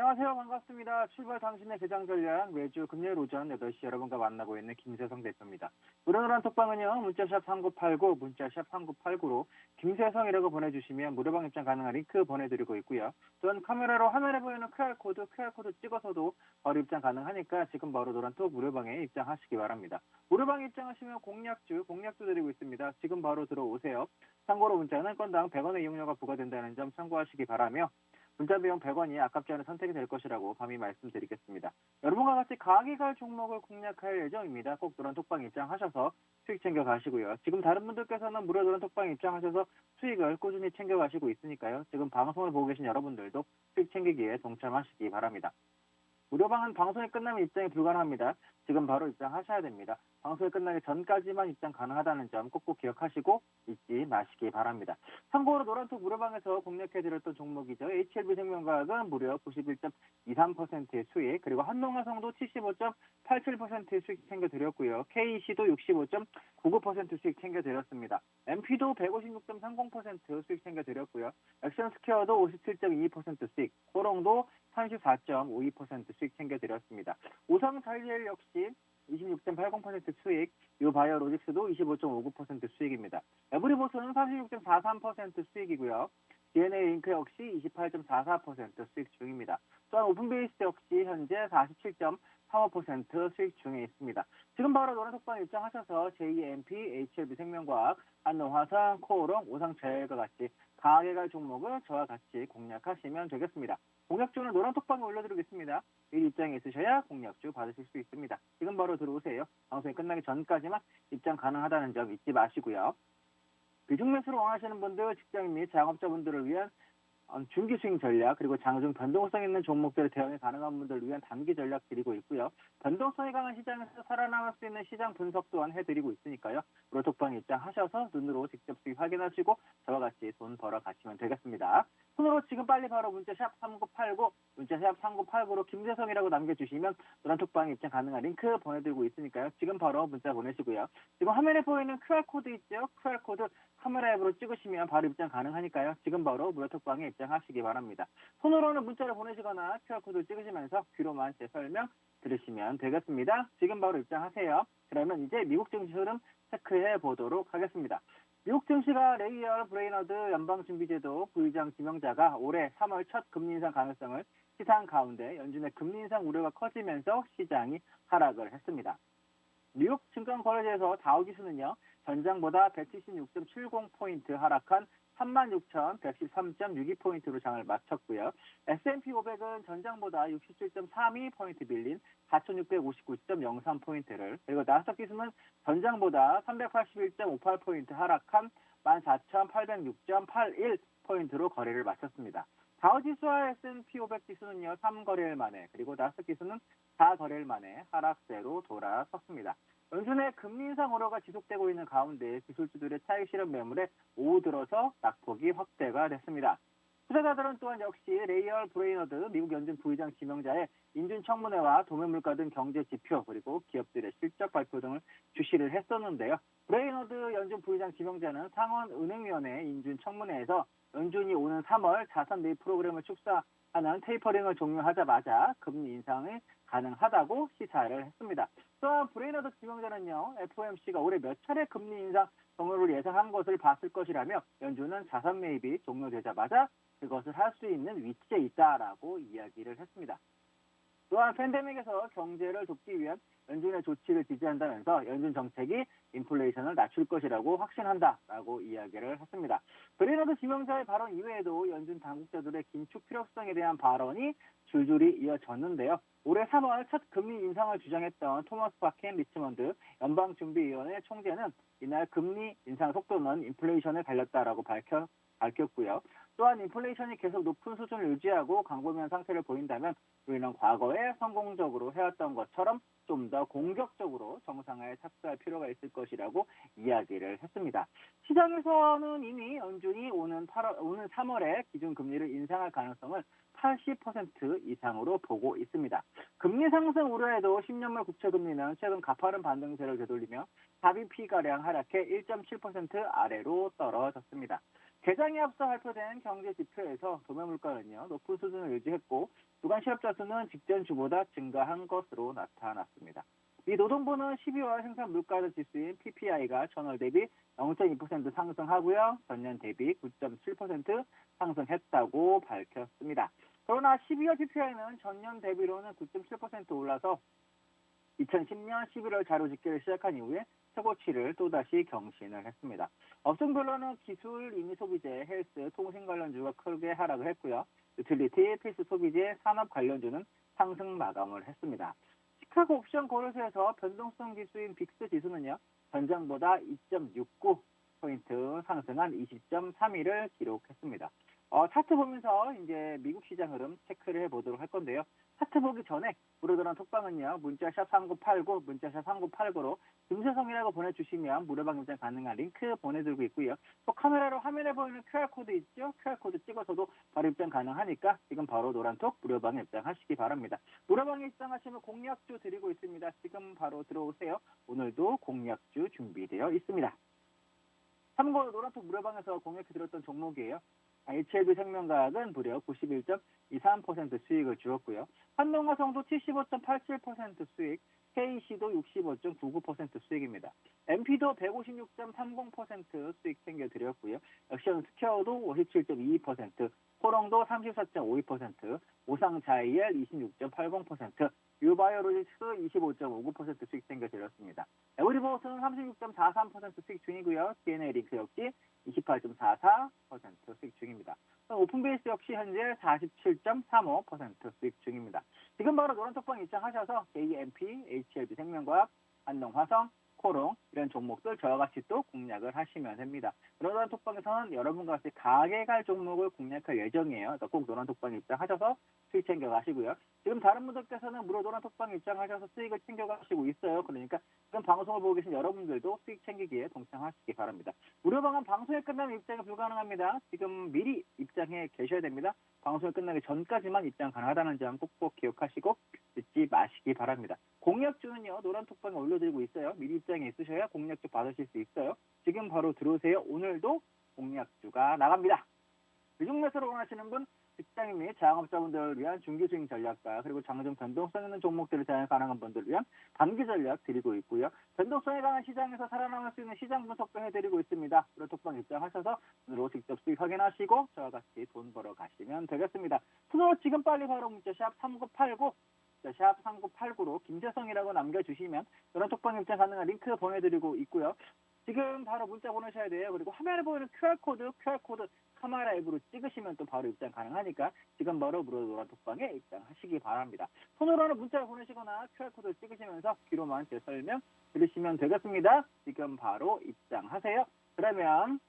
안녕하세요. 반갑습니다. 출발 당신의 개장 전략 매주 금요일 오전 8시 여러분과 만나고 있는 김세성 대표입니다. 오늘한 톡방은요. 문자샵 3989, 문자샵 3989로 김세성이라고 보내주시면 무료방 입장 가능한 링크 보내드리고 있고요. 또한 카메라로 화면에 보이는 QR코드 찍어서도 바로 입장 가능하니까 지금 바로 노란톡 무료방에 입장하시기 바랍니다. 무료방에 입장하시면 공약주 드리고 있습니다. 지금 바로 들어오세요. 참고로 문자는 건당 100원의 이용료가 부과된다는 점 참고하시기 바라며 문자 비용 100원이 아깝지 않은 선택이 될 것이라고 감히 말씀드리겠습니다. 여러분과 같이 가게 갈 종목을 공략할 예정입니다. 꼭 노란 톡방 입장하셔서 수익 챙겨가시고요. 지금 다른 분들께서는 무료 노란 톡방 입장하셔서 수익을 꾸준히 챙겨가시고 있으니까요. 지금 방송을 보고 계신 여러분들도 수익 챙기기에 동참하시기 바랍니다. 무료방은 방송이 끝나면 입장이 불가능합니다. 지금 바로 입장하셔야 됩니다. 방송이 끝나기 전까지만 입장 가능하다는 점 꼭꼭 기억하시고 잊지 마시기 바랍니다. 참고로 노란톡 무료방에서 공략해드렸던 종목이죠. HLB생명과학은 무려 91.23%의 수익, 그리고 한농화성도 75.87%의 수익 챙겨드렸고요. KEC도 65.99% 수익 챙겨드렸습니다. MP도 156.30% 수익 챙겨드렸고요. 액션스퀘어도 57.22% 수익, 코롱도 34.52% 수익 챙겨드렸습니다. 오성자이엘 역시 26.80% 수익, 유바이오로직스도 25.59% 수익입니다. 에브리보스는 46.43% 수익이고요. DNA잉크 역시 28.44% 수익 중입니다. 또한 오픈베이스 역시 현재 47.35% 수익 중에 있습니다. 지금 바로 노란톡방 입장하셔서 JMP, HLB생명과학, 한농화성, 코오롱, 오성자이엘과 같이 가게 갈 종목을 저와 같이 공략하시면 되겠습니다. 공략주는 노란톡방에 올려드리겠습니다. 이 입장에 있으셔야 공략주 받으실 수 있습니다. 지금 바로 들어오세요. 방송이 끝나기 전까지만 입장 가능하다는 점 잊지 마시고요. 비중 매수를 원하시는 분들, 직장인 및 자영업자분들을 위한 중기 수익 전략, 그리고 장중 변동성 있는 종목들을 대응이 가능한 분들을 위한 단기 전략 드리고 있고요. 변동성이 강한 시장에서 살아남을 수 있는 시장 분석 또한 해드리고 있으니까요. 무료톡방 입장하셔서 눈으로 직접 수익 확인하시고 저와 같이 돈 벌어 가시면 되겠습니다. 손으로 지금 빨리 바로 문자샵 3989, 문자샵 3989로 김세성이라고 남겨주시면 노란톡방에 입장 가능한 링크 보내드리고 있으니까요. 지금 바로 문자 보내시고요. 지금 화면에 보이는 QR코드 있죠? QR코드 카메라 앱으로 찍으시면 바로 입장 가능하니까요. 지금 바로 무료톡방에 입장하시기 바랍니다. 손으로는 문자를 보내시거나 QR코드 찍으시면서 귀로만 제 설명 들으시면 되겠습니다. 지금 바로 입장하세요. 그러면 이제 미국 증시 흐름 체크해 보도록 하겠습니다. 미국 증시가 레이얼 브레이너드 연방준비제도 부의장 지명자가 올해 3월 첫 금리 인상 가능성을 시사한 가운데 연준의 금리 인상 우려가 커지면서 시장이 하락을 했습니다. 뉴욕 증권거래소에서 다우지수는요, 전장보다 176.70포인트 하락한 36,113.62포인트로 장을 마쳤고요. S&P 500은 전장보다 67.32포인트 밀린 4,659.03포인트를, 그리고 나스닥 지수는 전장보다 381.58포인트 하락한 14,806.81포인트로 거래를 마쳤습니다. 다우지수와 S&P 500 지수는요, 3거래일 만에, 그리고 나스닥 지수는 4거래일 만에 하락세로 돌아섰습니다. 연준의 금리 인상 우려가 지속되고 있는 가운데 기술주들의 차익 실현 매물에 오후 들어서 낙폭이 확대가 됐습니다. 투자자들은 또한 역시 레이얼 브레이너드 미국 연준 부의장 지명자의 인준 청문회와 도매물가 등 경제 지표, 그리고 기업들의 실적 발표 등을 주시를 했었는데요. 브레이너드 연준 부의장 지명자는 상원은행위원회 인준 청문회에서 연준이 오는 3월 자산 매입 프로그램을 축소하는 테이퍼링을 종료하자마자 금리 인상이 가능하다고 시사를 했습니다. 또한 브레이너드 지명자는요, FOMC가 올해 몇 차례 금리 인상 종료를 예상한 것을 봤을 것이라며 연준은 자산 매입이 종료되자마자 그것을 할 수 있는 위치에 있다라고 이야기를 했습니다. 또한 팬데믹에서 경제를 돕기 위한 연준의 조치를 지지한다면서 연준 정책이 인플레이션을 낮출 것이라고 확신한다라고 이야기를 했습니다. 브레이너드 지명자의 발언 이외에도 연준 당국자들의 긴축 필요성에 대한 발언이 줄줄이 이어졌는데요. 올해 3월 첫 금리 인상을 주장했던 토머스 파킨 리치먼드 연방준비위원회 총재는 이날 금리 인상 속도는 인플레이션에 달렸다라고 밝혔고요. 또한 인플레이션이 계속 높은 수준을 유지하고 강보면 상태를 보인다면 우리는 과거에 성공적으로 해왔던 것처럼 좀 더 공격적으로 정상화에 착수할 필요가 있을 것이라고 이야기를 했습니다. 시장에서는 이미 연준이 오는 3월에 기준금리를 인상할 가능성을 80% 이상으로 보고 있습니다. 금리 상승 우려에도 10년물 국채금리는 최근 가파른 반등세를 되돌리며 4bp가량 하락해 1.7% 아래로 떨어졌습니다. 개장에 앞서 발표된 경제 지표에서 도매 물가는요, 높은 수준을 유지했고 주간 실업자 수는 직전 주보다 증가한 것으로 나타났습니다. 이 노동부는 12월 생산 물가지 지수인 PPI가 전월 대비 0.2% 상승하고요. 전년 대비 9.7% 상승했다고 밝혔습니다. 그러나 12월 PPI는 전년 대비로는 9.7% 올라서 2010년 11월 자료 집계를 시작한 이후에 최고치를 또다시 경신을 했습니다. 업종별로는 기술, 임의 소비재, 헬스, 통신 관련주가 크게 하락을 했고요. 유틸리티, 필수 소비재, 산업 관련주는 상승 마감을 했습니다. 시카고 옵션 거래소에서 변동성 지수인 빅스 지수는요, 전장보다 2.69포인트 상승한 20.31을 기록했습니다. 차트 보면서 이제 미국 시장 흐름 체크를 해보도록 할 건데요. 차트 보기 전에 무료전화 톡방은요, 문자샵 3989, 문자샵 3989로 김세성이라고 보내주시면 무료방 입장 가능한 링크 보내드리고 있고요. 또 카메라로 화면에 보이는 QR코드 있죠? QR코드 찍어서도 바로 입장 가능하니까 지금 바로 노란톡 무료방에 입장하시기 바랍니다. 무료방에 입장하시면 공략주 드리고 있습니다. 지금 바로 들어오세요. 오늘도 공략주 준비되어 있습니다. 참고로 노란톡 무료방에서 공략해드렸던 종목이에요. HLB 생명과학은 무려 91.23% 수익을 주었고요. 한동화성도 75.87% 수익, KC도 65.99% 수익입니다. MP도 156.30% 수익 챙겨드렸고요. 액션스퀘어도 57.22%, 호롱도 34.52%, 오상자이엘 26.80%, 유바이오로직스 25.59% 수익 챙겨드렸습니다. 에브리보스는 36.43% 수익 중이고요. DNA 링크 역시 28.44% 수익 중입니다. 오픈베이스 역시 현재 47.35% 수익 중입니다. 지금 바로 노란톡방 입장하셔서 KMP, HLB 생명과학, 한동화성, 코롱 이런 종목들 저와 같이 또 공략을 하시면 됩니다. 노란톡방에서는 여러분과 같이 가게 갈 종목을 공략할 예정이에요. 꼭 노란톡방 입장하셔서 수익 챙겨가시고요. 지금 다른 분들께서는 무료 노란톡방 입장하셔서 수익을 챙겨가시고 있어요. 그러니까 지금 방송을 보고 계신 여러분들도 수익 챙기기에 동참하시기 바랍니다. 무료방은 방송이 끝나면 입장이 불가능합니다. 지금 미리 입장해 계셔야 됩니다. 방송이 끝나기 전까지만 입장 가능하다는 점 꼭꼭 기억하시고 듣지 마시기 바랍니다. 공략주는요, 노란톡방에 올려드리고 있어요. 미리 입장에 있으셔야 공략주 받으실 수 있어요. 지금 바로 들어오세요. 오늘도 공략주가 나갑니다. 위중매수를 원하시는 분, 직장인 및 자영업자분들을 위한 중기수익 전략과 그리고 장중 변동성 있는 종목들을 사용 가능한 분들을 위한 단기 전략 드리고 있고요. 변동성에 관한 시장에서 살아남을 수 있는 시장 분석도 해드리고 있습니다. 노란톡방 입장하셔서 오늘로 직접 수익 확인하시고 저와 같이 돈 벌어 가시면 되겠습니다. 손으로 지금 빨리 바로 문자샵 3989 샵 3989로 김재성이라고 남겨주시면 노란톡방 입장 가능한 링크 보내드리고 있고요. 지금 바로 문자 보내셔야 돼요. 그리고 화면에 보이는 QR코드 카메라 앱으로 찍으시면 또 바로 입장 가능하니까 지금 바로 무료 노란톡방에 입장하시기 바랍니다. 손으로는 문자를 보내시거나 QR코드를 찍으시면서 귀로만 제 설명 들으시면 되겠습니다. 지금 바로 입장하세요. 그러면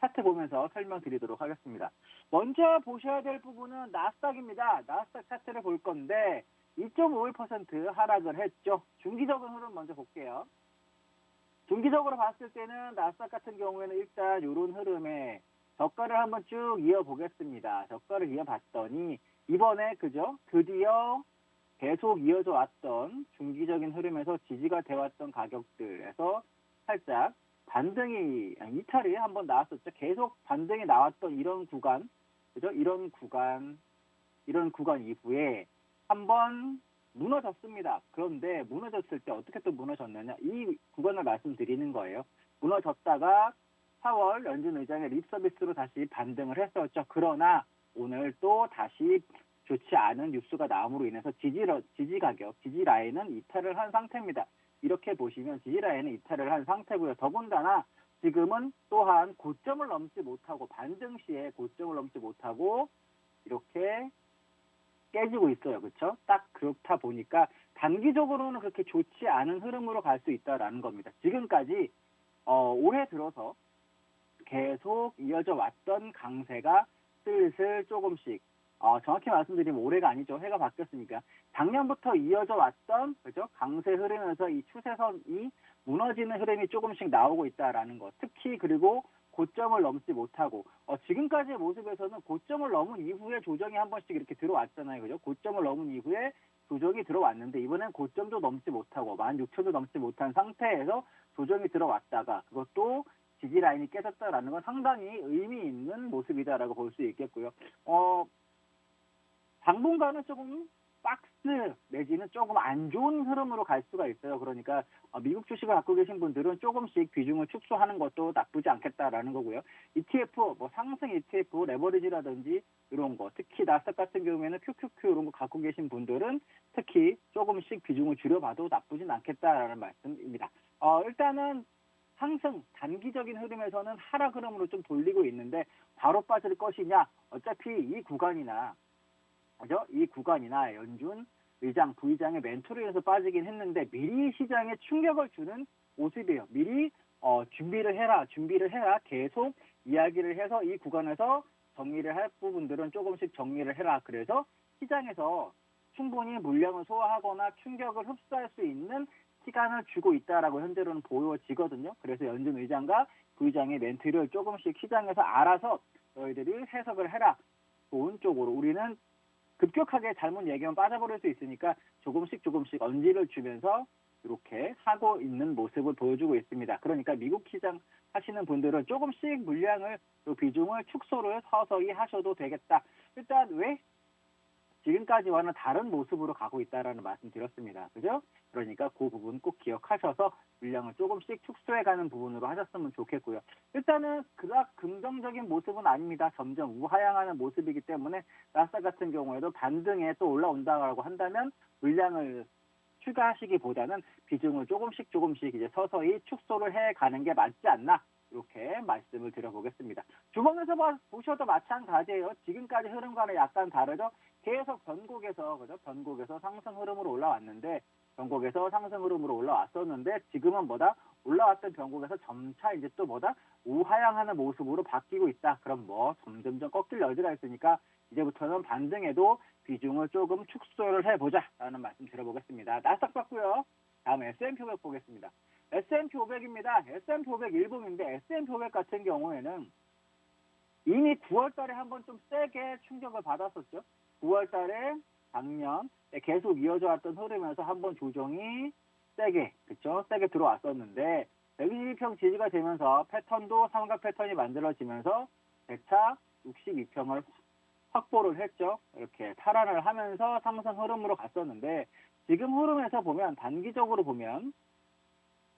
차트 보면서 설명드리도록 하겠습니다. 먼저 보셔야 될 부분은 나스닥입니다. 나스닥 차트를 볼 건데 2.51% 하락을 했죠. 중기적인 흐름 먼저 볼게요. 중기적으로 봤을 때는 나스닥 같은 경우에는 일단 이런 흐름에 저가를 한번 쭉 이어보겠습니다. 저가를 이어봤더니 이번에 그죠? 드디어 계속 이어져 왔던 중기적인 흐름에서 지지가 되었던 가격들에서 살짝 반등이 이탈이 한번 나왔었죠. 계속 반등이 나왔던 이런 구간, 그죠? 이런 구간 이후에 한번 무너졌습니다. 그런데 무너졌을 때 어떻게 또 무너졌느냐? 이 구간을 말씀드리는 거예요. 무너졌다가 4월 연준 의장의 립 서비스로 다시 반등을 했었죠. 그러나 오늘 또 다시 좋지 않은 뉴스가 나옴으로 인해서 지지 가격, 지지 라인은 이탈을 한 상태입니다. 이렇게 보시면 지지 라인은 이탈을 한 상태고요. 더군다나 지금은 또한 고점을 넘지 못하고 반등 시에 고점을 넘지 못하고 이렇게 깨지고 있어요. 그렇죠? 딱 그렇다 보니까 단기적으로는 그렇게 좋지 않은 흐름으로 갈 수 있다라는 겁니다. 지금까지 올해 들어서 계속 이어져 왔던 강세가 슬슬 조금씩 정확히 말씀드리면 올해가 아니죠. 해가 바뀌었으니까 작년부터 이어져 왔던 그죠? 강세 흐르면서 이 추세선이 무너지는 흐름이 조금씩 나오고 있다라는 것. 특히 그리고 고점을 넘지 못하고 지금까지의 모습에서는 고점을 넘은 이후에 조정이 한 번씩 이렇게 들어왔잖아요. 그죠? 고점을 넘은 이후에 조정이 들어왔는데 이번엔 고점도 넘지 못하고 16,000도 넘지 못한 상태에서 조정이 들어왔다가 그것도 지지 라인이 깨졌다라는 건 상당히 의미 있는 모습이다라고 볼 수 있겠고요. 당분간은 조금 박스 내지는 조금 안 좋은 흐름으로 갈 수가 있어요. 그러니까 미국 주식을 갖고 계신 분들은 조금씩 비중을 축소하는 것도 나쁘지 않겠다라는 거고요. ETF, 뭐 상승 ETF, 레버리지라든지 이런 거, 특히 나스닥 같은 경우에는 QQQ 이런 거 갖고 계신 분들은 특히 조금씩 비중을 줄여봐도 나쁘진 않겠다라는 말씀입니다. 일단은 상승 단기적인 흐름에서는 하락 흐름으로 좀 돌리고 있는데 바로 빠질 것이냐? 어차피 이 구간이나 그죠? 이 구간이나 연준 의장, 부의장의 멘토로 인해서 빠지긴 했는데 미리 시장에 충격을 주는 모습이에요. 미리 준비를 해라 계속 이야기를 해서 이 구간에서 정리를 할 부분들은 조금씩 정리를 해라. 그래서 시장에서 충분히 물량을 소화하거나 충격을 흡수할 수 있는 시간을 주고 있다라고 현재로는 보여지거든요. 그래서 연준 의장과 부의장의 멘트를 조금씩 시장에서 알아서 너희들이 해석을 해라. 좋은 쪽으로 우리는 급격하게 잘못 얘기하면 빠져버릴 수 있으니까 조금씩 언지를 주면서 이렇게 하고 있는 모습을 보여주고 있습니다. 그러니까 미국 시장 하시는 분들은 조금씩 물량을 또 비중을 축소를 서서히 하셔도 되겠다. 일단 왜 지금까지와는 다른 모습으로 가고 있다라는 말씀 드렸습니다. 그죠? 그러니까 그 부분 꼭 기억하셔서 물량을 조금씩 축소해가는 부분으로 하셨으면 좋겠고요. 일단은 그닥 긍정적인 모습은 아닙니다. 점점 우하향하는 모습이기 때문에 나스닥 같은 경우에도 반등에 또 올라온다고 한다면 물량을 추가하시기보다는 비중을 조금씩 이제 서서히 축소를 해가는 게 맞지 않나 이렇게 말씀을 드려보겠습니다. 주봉에서 보셔도 마찬가지예요. 지금까지 흐름과는 약간 다르죠. 계속 변곡에서 상승 흐름으로 올라왔는데 지금은 올라왔던 변곡에서 점차 이제 또 우하향하는 모습으로 바뀌고 있다. 그럼 점점점 꺾일 여지가 있으니까 이제부터는 반등에도 비중을 조금 축소를 해보자라는 말씀 드려보겠습니다. 나스닥 봤고요. 다음 S&P 500 보겠습니다. S&P 500입니다. S&P 500 일봉인데 S&P 500 같은 경우에는 이미 9월 달에 한번 좀 세게 충격을 받았었죠. 9월 달에 작년 계속 이어져 왔던 흐름에서 한번 조정이 세게 들어왔었는데 122평 지지가 되면서 패턴도 삼각 패턴이 만들어지면서 재차 62평을 확보를 했죠. 이렇게 탈환을 하면서 상승 흐름으로 갔었는데 지금 흐름에서 보면 단기적으로 보면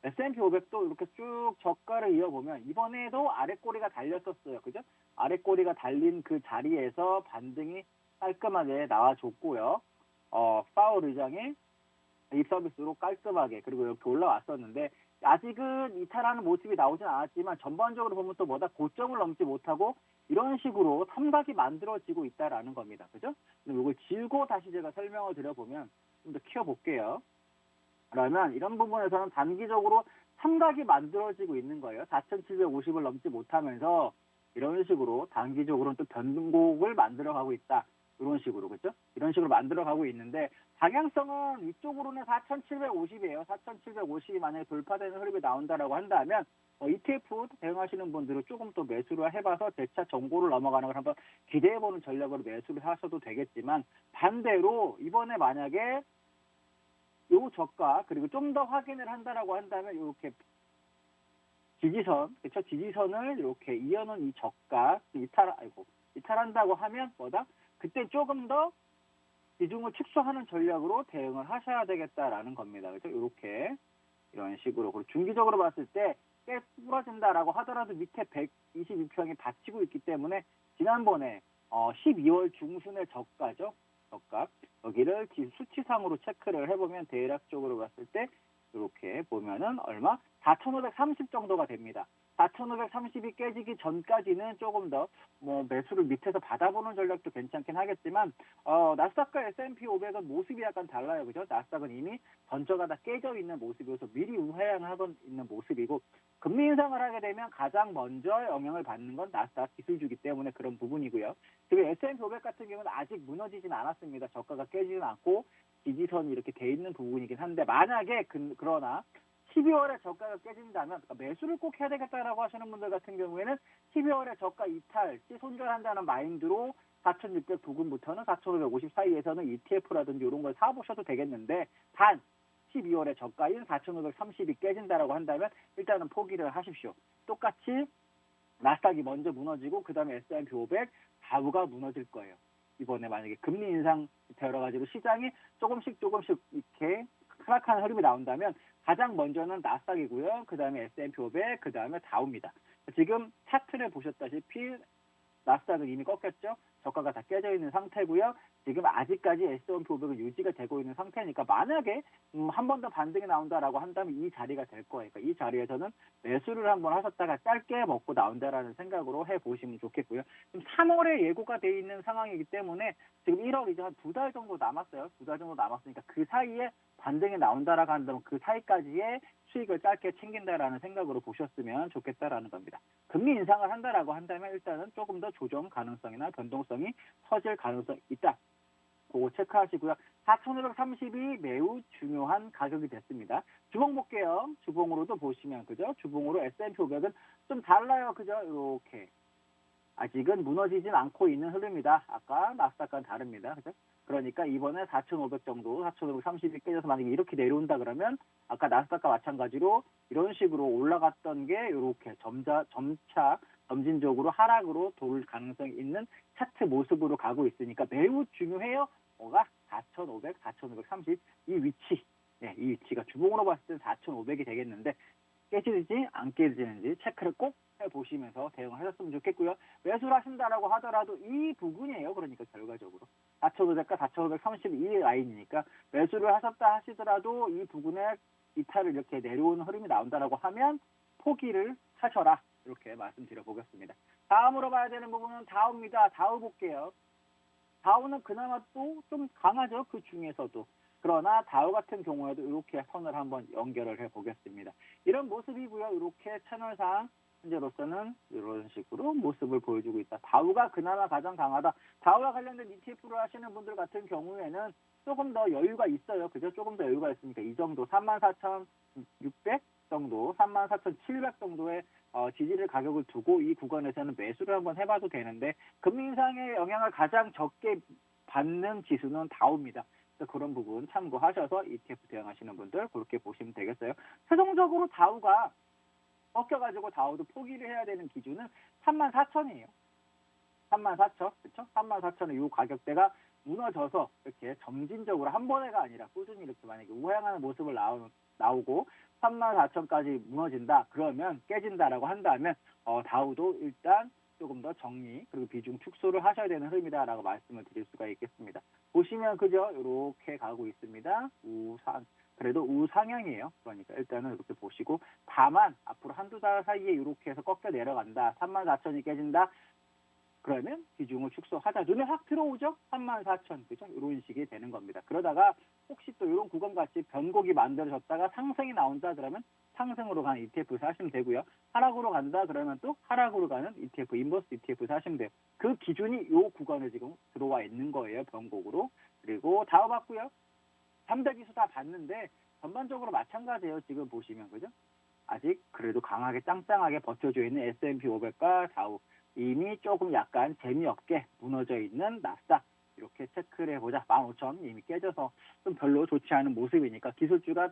S&P 500도 이렇게 쭉 저가를 이어보면 이번에도 아랫꼬리가 달렸었어요. 그죠? 아랫꼬리가 달린 그 자리에서 반등이 깔끔하게 나와줬고요. 파월 의장이 립 서비스로 깔끔하게 그리고 이렇게 올라왔었는데 아직은 이탈하는 모습이 나오진 않았지만 전반적으로 보면 또 고점을 넘지 못하고 이런 식으로 삼각이 만들어지고 있다라는 겁니다. 그죠? 이걸 지우고 다시 제가 설명을 드려보면 좀 더 키워볼게요. 그러면 이런 부분에서는 단기적으로 삼각이 만들어지고 있는 거예요. 4,750을 넘지 못하면서 이런 식으로 단기적으로는 또 변곡을 만들어가고 있다. 이런 식으로 그렇죠? 이런 식으로 만들어가고 있는데 방향성은 위쪽으로는 4,750이에요. 4,750이 만약에 돌파되는 흐름이 나온다라고 한다면 ETF 대응하시는 분들은 조금 더 매수를 해봐서 재차 정고를 넘어가는 걸 한번 기대해보는 전략으로 매수를 하셔도 되겠지만 반대로 이번에 만약에 요 저가 그리고 좀 더 확인을 한다라고 한다면 이렇게 지지선을 이렇게 이어놓은 이 저가 이탈한다고 하면 그때 조금 더 비중을 축소하는 전략으로 대응을 하셔야 되겠다라는 겁니다. 그렇죠? 이런 식으로. 그리고 중기적으로 봤을 때 꽤 부러진다라고 하더라도 밑에 122평이 받치고 있기 때문에 지난번에 12월 중순의 저가 여기를 수치상으로 체크를 해보면 대략적으로 봤을 때 이렇게 보면은 얼마? 4,530 정도가 됩니다. 4,530이 깨지기 전까지는 조금 더 매수를 밑에서 받아보는 전략도 괜찮긴 하겠지만 나스닥과 S&P 500은 모습이 약간 달라요. 그죠? 나스닥은 이미 전저가 다 깨져 있는 모습이어서 미리 우하향하고 있는 모습이고 금리 인상을 하게 되면 가장 먼저 영향을 받는 건 나스닥 기술주기 때문에 그런 부분이고요. 그리고 S&P 500 같은 경우는 아직 무너지진 않았습니다. 저가가 깨지진 않고 지지선이 이렇게 돼 있는 부분이긴 한데 만약에 그러나 12월에 저가가 깨진다면 매수를 꼭 해야 되겠다라고 하시는 분들 같은 경우에는 12월에 저가 이탈, 손절한다는 마인드로 4,600 부근부터는 4,550 사이에서는 ETF라든지 이런 걸 사보셔도 되겠는데 단 12월에 저가인 4,530이 깨진다라고 한다면 일단은 포기를 하십시오. 똑같이 나스닥이 먼저 무너지고 그 다음에 S&P 500, 다우가 무너질 거예요. 이번에 만약에 금리 인상 여러 가지로 시장이 조금씩 이렇게 하락하는 흐름이 나온다면 가장 먼저는 나스닥이고요. 그 다음에 S&P 500, 그 다음에 다우입니다. 지금 차트를 보셨다시피 나스닥은 이미 꺾였죠. 저가가 다 깨져 있는 상태고요. 지금 아직까지 S&P 500은 유지가 되고 있는 상태니까 만약에 한 번 더 반등이 나온다라고 한다면 이 자리가 될 거예요. 그러니까 이 자리에서는 매수를 한번 하셨다가 짧게 먹고 나온다라는 생각으로 해보시면 좋겠고요. 지금 3월에 예고가 돼 있는 상황이기 때문에 지금 1월 이제 한 2달 정도 남았어요. 2달 정도 남았으니까 그 사이에 반등이 나온다라고 한다면 그 사이까지의 수익을 짧게 챙긴다라는 생각으로 보셨으면 좋겠다라는 겁니다. 금리 인상을 한다라고 한다면 일단은 조금 더 조정 가능성이나 변동성이 커질 가능성이 있다. 그거 체크하시고요. 4,530이 매우 중요한 가격이 됐습니다. 주봉 볼게요. 주봉으로도 보시면 그죠? 주봉으로 S&P 500은 좀 달라요. 그죠? 이렇게 아직은 무너지진 않고 있는 흐름이다. 아까 나스닥과는 다릅니다. 그죠? 그러니까 이번에 4,500 정도, 4,530이 깨져서 만약에 이렇게 내려온다 그러면 아까 나스닥과 마찬가지로 이런 식으로 올라갔던 게 이렇게 점진적으로 하락으로 돌 가능성이 있는 차트 모습으로 가고 있으니까 매우 중요해요. 뭐가 4,500, 4,530 이 위치, 이 위치가 주봉으로 봤을 때 4,500이 되겠는데 깨지는지 안 깨지는지 체크를 꼭 해보시면서 대응을 하셨으면 좋겠고요. 매수를 하신다라고 하더라도 이 부분이에요. 그러니까 결과적으로 4,500과 4,532 라인이니까 매수를 하셨다 하시더라도 이 부분에 이탈을 이렇게 내려오는 흐름이 나온다라고 하면 포기를 하셔라. 이렇게 말씀드려 보겠습니다. 다음으로 봐야 되는 부분은 다우입니다. 다우 볼게요. 다우는 그나마 또 좀 강하죠. 그 중에서도. 그러나 다우 같은 경우에도 이렇게 선을 한번 연결을 해보겠습니다. 이런 모습이고요. 이렇게 채널상 현재로서는 이런 식으로 모습을 보여주고 있다. 다우가 그나마 가장 강하다. 다우와 관련된 ETF를 하시는 분들 같은 경우에는 조금 더 여유가 있어요. 그죠? 조금 더 여유가 있으니까 이 정도 34,600 정도, 34,700 정도의 지지를 가격을 두고 이 구간에서는 매수를 한번 해봐도 되는데 금리 인상의 영향을 가장 적게 받는 지수는 다우입니다. 그래서 그런 부분 참고하셔서 ETF 대응하시는 분들 그렇게 보시면 되겠어요. 최종적으로 다우가 꺾여가지고 다우도 포기를 해야 되는 기준은 34,000이에요. 34,000, 그렇죠? 34,000의 이 가격대가 무너져서 이렇게 점진적으로 한 번에가 아니라 꾸준히 이렇게 만약에 우상하는 모습을 나오고 34,000까지 무너진다. 그러면 깨진다라고 한다면 다우도 일단 조금 더 정리 그리고 비중 축소를 하셔야 되는 흐름이다라고 말씀을 드릴 수가 있겠습니다. 보시면 그죠? 이렇게 가고 있습니다. 그래도 우상향이에요. 그러니까 일단은 이렇게 보시고 다만 앞으로 한두 달 사이에 이렇게 해서 꺾여 내려간다. 34,000이 깨진다. 그러면 비중을 축소하자. 눈에 확 들어오죠? 34,000. 그죠? 이런 식이 되는 겁니다. 그러다가 혹시 또 이런 구간같이 변곡이 만들어졌다가 상승이 나온다 그러면 상승으로 가는 ETF 사시면 되고요. 하락으로 간다 그러면 또 하락으로 가는 ETF, 인버스 ETF 사시면 돼요. 그 기준이 이 구간에 지금 들어와 있는 거예요. 변곡으로. 그리고 다음 봤고요. 3대 지수 다 봤는데 전반적으로 마찬가지예요. 지금 보시면 그죠? 아직 그래도 강하게 짱짱하게 버텨져 있는 S&P 500과 다우. 이미 조금 약간 재미없게 무너져 있는 나스닥 이렇게 체크를 해보자. 15,000 이미 깨져서 좀 별로 좋지 않은 모습이니까 기술주가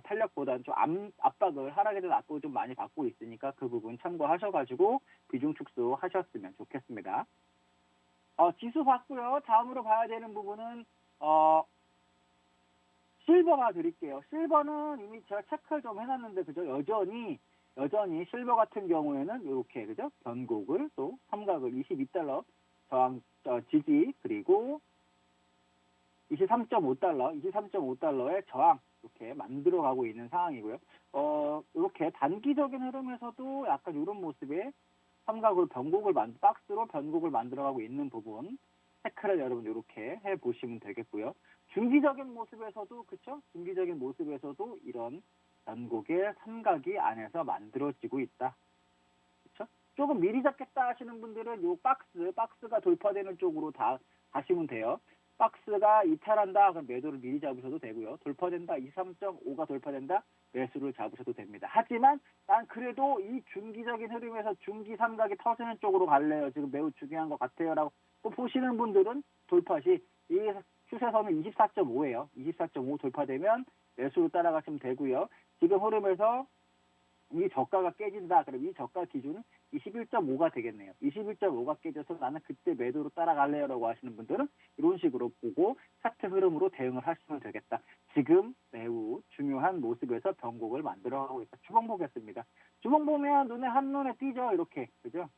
탄력보다는 좀 압박을 하락에 대한 압박을 좀 많이 받고 있으니까 그 부분 참고하셔가지고 비중 축소하셨으면 좋겠습니다. 지수 봤고요. 다음으로 봐야 되는 부분은 실버가 드릴게요. 실버는 이미 제가 체크를 좀 해놨는데 그죠? 여전히 실버 같은 경우에는 이렇게 그죠? 변곡을 또 삼각을 22달러 저항 지지 그리고 23.5달러의 저항 이렇게 만들어가고 있는 상황이고요. 이렇게 단기적인 흐름에서도 약간 이런 모습의 삼각을 박스로 변곡을 만들어가고 있는 부분 체크를 여러분 이렇게 해보시면 되겠고요. 중기적인 모습에서도 그렇죠? 중기적인 모습에서도 이런 변곡의 삼각이 안에서 만들어지고 있다. 그렇죠? 조금 미리 잡겠다 하시는 분들은 이 박스가 돌파되는 쪽으로 다 가시면 돼요. 박스가 이탈한다 그럼 매도를 미리 잡으셔도 되고요. 돌파된다 23.5가 돌파된다 매수를 잡으셔도 됩니다. 하지만 난 그래도 이 중기적인 흐름에서 중기 삼각이 터지는 쪽으로 갈래요. 지금 매우 중요한 것 같아요. 라고 또 보시는 분들은 돌파시 이 추세선은 24.5예요. 24.5 돌파되면 매수로 따라가시면 되고요. 지금 흐름에서 이 저가가 깨진다. 그럼 이 저가 기준은 21.5가 되겠네요. 21.5가 깨져서 나는 그때 매도로 따라갈래요라고 하시는 분들은 이런 식으로 보고 차트 흐름으로 대응을 하시면 되겠다. 지금 매우 중요한 모습에서 변곡을 만들어가고 있다. 주봉 보겠습니다. 주봉 보면 눈에 한눈에 띄죠. 이렇게. 그죠?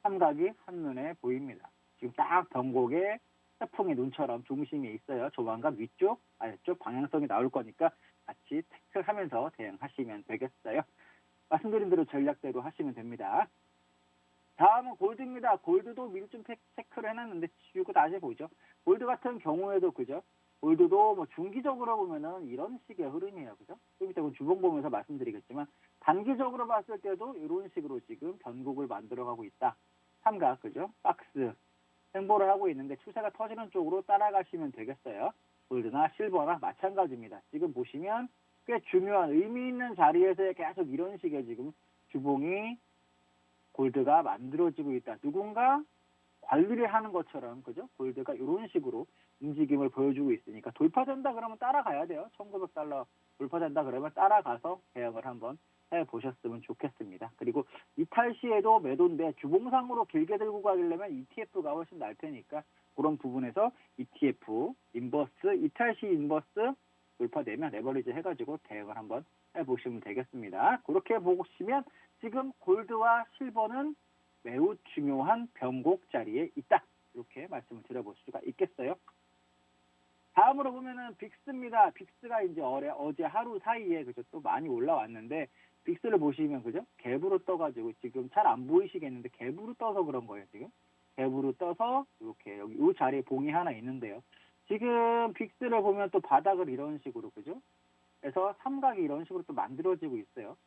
삼각이 한눈에 보입니다. 지금 딱 변곡에 태풍의 눈처럼 중심이 있어요. 조만간 위쪽, 아래쪽 방향성이 나올 거니까 같이 체크하면서 대응하시면 되겠어요. 말씀드린 대로 전략대로 하시면 됩니다. 다음은 골드입니다. 골드도 미리 좀 체크를 해놨는데 지우고 다시 보죠. 골드 같은 경우에도 그죠? 골드도 뭐 중기적으로 보면은 이런 식의 흐름이에요. 그죠? 좀 이따 주봉 보면서 말씀드리겠지만 단기적으로 봤을 때도 이런 식으로 지금 변곡을 만들어가고 있다. 삼각, 그죠? 박스 행보를 하고 있는데 추세가 터지는 쪽으로 따라가시면 되겠어요. 골드나 실버나 마찬가지입니다. 지금 보시면 꽤 중요한 의미 있는 자리에서 계속 이런 식의 지금 주봉이 골드가 만들어지고 있다. 누군가 관리를 하는 것처럼 그죠? 골드가 이런 식으로 움직임을 보여주고 있으니까 돌파된다 그러면 따라가야 돼요. 1900달러 돌파된다 그러면 따라가서 대응을 한번 해보셨으면 좋겠습니다. 그리고 이탈 시에도 매도인데 주봉상으로 길게 들고 가려면 ETF가 훨씬 날 테니까 그런 부분에서 ETF, 인버스, 이탈 시 인버스 돌파되면 레버리지 해가지고 대응을 한번 해보시면 되겠습니다. 그렇게 보시면 지금 골드와 실버는 매우 중요한 변곡 자리에 있다. 이렇게 말씀을 드려볼 수가 있겠어요. 다음으로 보면은 빅스입니다. 빅스가 이제 어제 하루 사이에 그죠 또 많이 올라왔는데 빅스를 보시면 그죠 갭으로 떠가지고 지금 잘 안 보이시겠는데 갭으로 떠서 그런 거예요. 지금 갭으로 떠서 이렇게 여기 이 자리에 봉이 하나 있는데요. 지금 빅스를 보면 또 바닥을 이런 식으로 그죠? 그래서 삼각이 이런 식으로 또 만들어지고 있어요.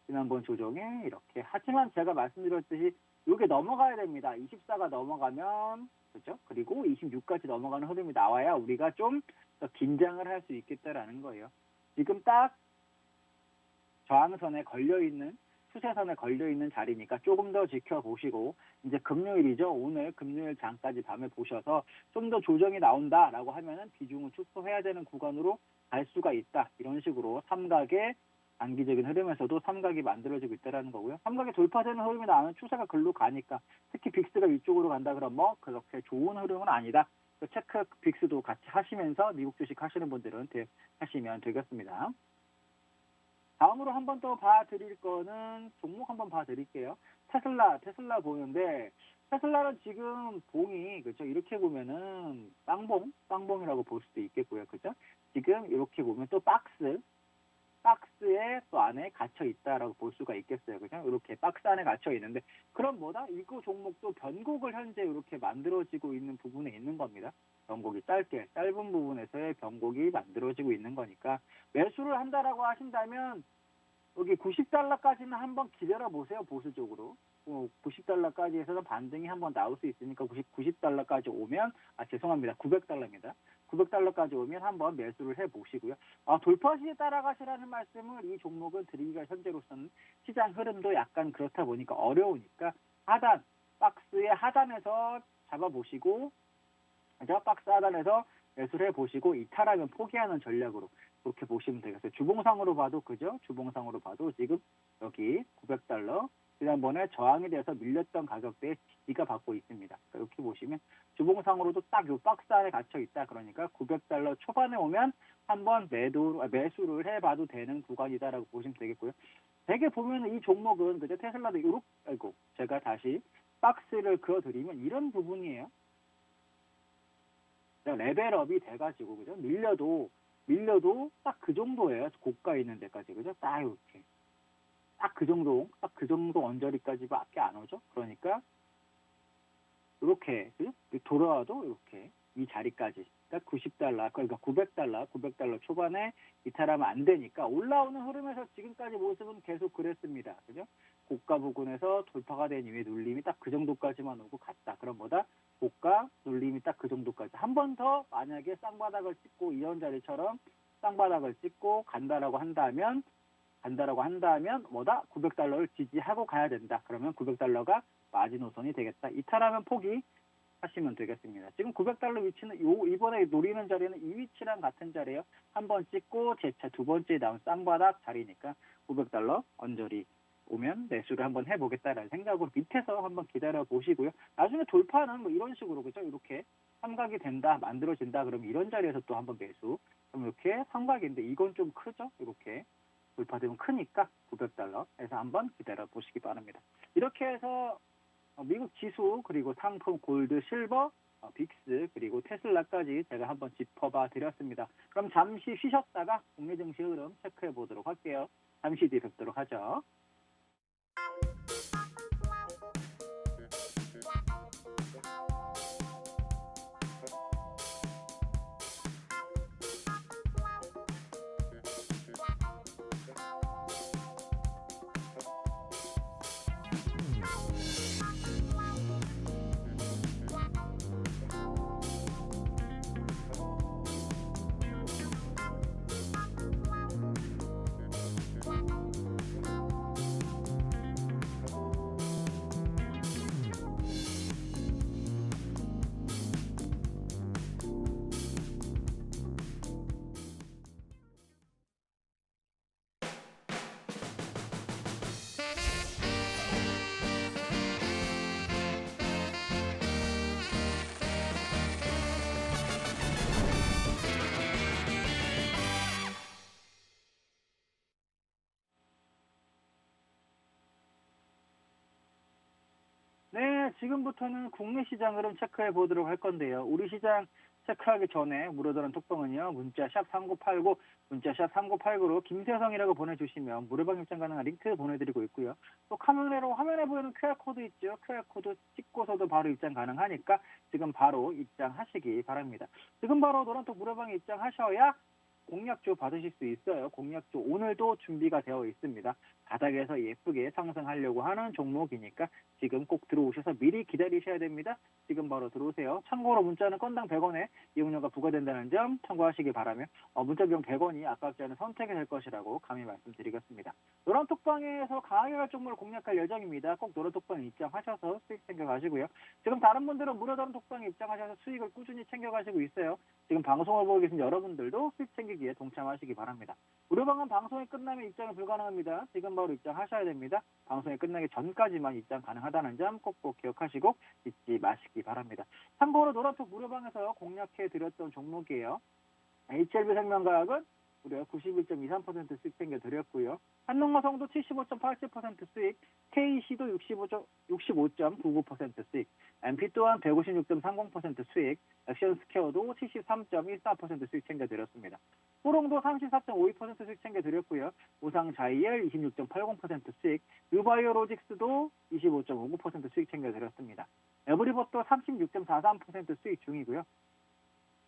지난번 조정에 이렇게. 하지만 제가 말씀드렸듯이 이게 넘어가야 됩니다. 24가 넘어가면 그렇죠? 그리고 26까지 넘어가는 흐름이 나와야 우리가 좀 더 긴장을 할 수 있겠다라는 거예요. 지금 딱 저항선에 걸려있는 추세선에 걸려있는 자리니까 조금 더 지켜보시고 이제 금요일이죠. 오늘 금요일 장까지 밤에 보셔서 좀 더 조정이 나온다라고 하면은 비중을 축소해야 되는 구간으로 갈 수가 있다. 이런 식으로 삼각의 단기적인 흐름에서도 삼각이 만들어지고 있다는 거고요. 삼각이 돌파되는 흐름이 나오면 추세가 글로 가니까 특히 빅스가 이쪽으로 간다 그러면 뭐 그렇게 좋은 흐름은 아니다. 체크 빅스도 같이 하시면서 미국 주식 하시는 분들은 하시면 되겠습니다. 다음으로 한 번 더 봐드릴 거는 종목 한번 봐드릴게요. 테슬라 보는데 테슬라는 지금 봉이 그렇죠 이렇게 보면은 빵봉이라고 볼 수도 있겠고요. 그죠? 지금 이렇게 보면 또 박스에 또 안에 갇혀 있다라고 볼 수가 있겠어요. 그죠? 이렇게 박스 안에 갇혀 있는데 그럼 뭐다? 이거 종목도 변곡을 현재 이렇게 만들어지고 있는 부분에 있는 겁니다. 변곡이 짧은 부분에서의 변곡이 만들어지고 있는 거니까 매수를 한다라고 하신다면 여기 90달러까지는 한번 기다려 보세요. 보수적으로. 90달러까지 해서는 반등이 한번 나올 수 있으니까 90달러까지 오면 죄송합니다. 900달러입니다. 900달러까지 오면 한번 매수를 해보시고요. 돌파 시에 따라가시라는 말씀을 이 종목은 드리기가 현재로서는 시장 흐름도 약간 그렇다 보니까 어려우니까 박스의 하단에서 잡아보시고 박스 하단에서 매수를 해보시고 이탈하면 포기하는 전략으로 그렇게 보시면 되겠어요. 주봉상으로 봐도 그죠? 주봉상으로 봐도 지금 여기 900달러 지난번에 저항에 대해서 밀렸던 가격대에 지지가 받고 있습니다. 이렇게 보시면 주봉상으로도 딱 이 박스 안에 갇혀 있다. 그러니까 900달러 초반에 오면 한번 매수를 해봐도 되는 구간이다라고 보시면 되겠고요. 되게 보면 이 종목은 그죠? 테슬라도 제가 다시 박스를 그어드리면 이런 부분이에요. 레벨업이 돼가지고 그죠? 밀려도 딱 그 정도예요. 고가 있는 데까지 그죠? 딱 이렇게 딱 그 정도 언저리까지밖에 안 오죠. 그러니까 이렇게 그죠? 돌아와도 이렇게 이 자리까지 그러니까 90달러 그러니까 900달러 초반에 이탈하면 안 되니까 올라오는 흐름에서 지금까지 모습은 계속 그랬습니다. 그죠? 고가 부근에서 돌파가 된 이후에 눌림이 딱 그 정도까지만 오고 갔다. 그럼 뭐다? 고가 눌림이 딱 그 정도까지 한 번 더 만약에 쌍바닥을 찍고 이런 자리처럼 쌍바닥을 찍고 간다라고 한다면 뭐다? 900달러를 지지하고 가야 된다. 그러면 900달러가 마지노선이 되겠다. 이탈하면 포기하시면 되겠습니다. 지금 900달러 위치는 이번에 노리는 자리는 이 위치랑 같은 자리예요. 한 번 찍고 제 차 두 번째 나온 쌍바닥 자리니까 $900 언저리 오면 매수를 한번 해보겠다라는 생각으로 밑에서 한번 기다려 보시고요. 나중에 돌파는 뭐 이런 식으로 그죠? 이렇게 삼각이 된다, 만들어진다 그러면 이런 자리에서 또 한번 매수. 그럼 이렇게 삼각인데 이건 좀 크죠? 이렇게 돌파되면 크니까 $900에서 한번 기다려 보시기 바랍니다. 이렇게 해서 미국 지수 그리고 상품 골드, 실버, 빅스 그리고 테슬라까지 제가 한번 짚어봐 드렸습니다. 그럼 잠시 쉬셨다가 국내 증시 흐름 체크해 보도록 할게요. 잠시 뒤에 뵙도록 하죠. 네, 지금부터는 국내 시장 흐름 체크해 보도록 할 건데요. 우리 시장 체크하기 전에 물어드는 톡방은요. 문자 샵 3989, 문자 샵 3989로 김세성이라고 보내주시면 무료방 입장 가능한 링크 보내드리고 있고요. 또 카메라로 화면에 보이는 QR코드 있죠. QR코드 찍고서도 바로 입장 가능하니까 지금 바로 입장하시기 바랍니다. 지금 바로 노란톡 무료방에 입장하셔야 공략주 받으실 수 있어요. 공략주 오늘도 준비가 되어 있습니다. 바닥에서 예쁘게 상승하려고 하는 종목이니까 지금 꼭 들어오셔서 미리 기다리셔야 됩니다. 지금 바로 들어오세요. 참고로 문자는 건당 100원에 이용료가 부과된다는 점 참고하시기 바라며 문자 비용 100원이 아깝지 않은 선택이 될 것이라고 감히 말씀드리겠습니다. 노란톡방에서 강하게 갈 종목을 공략할 예정입니다. 꼭 노란톡방에 입장하셔서 수익 챙겨가시고요. 지금 다른 분들은 무료다른 톡방에 입장하셔서 수익을 꾸준히 챙겨가시고 있어요. 지금 방송을 보고 계신 여러분들도 수익 챙기기에 동참하시기 바랍니다. 무료방은 방송이 끝나면 입장이 불가능합니다. 지금 바로 입장하셔야 됩니다. 방송이 끝나기 전까지만 입장 가능하다는 점 꼭꼭 기억하시고 잊지 마시기 바랍니다. 참고로 노란톡 무료방에서 공략해드렸던 종목이에요. HLB생명과학은 무려 91.23% 수익 챙겨드렸고요. 한농화성도 75.87% 수익, KC도 65.99% 수익, MP 또한 156.30% 수익, 액션스퀘어도 73.14% 수익 챙겨드렸습니다. 호롱도 34.52% 수익 챙겨드렸고요. 우상자이엘 26.80% 수익, 유바이오로직스도 25.59% 수익 챙겨드렸습니다. 에브리버도 36.43% 수익 중이고요.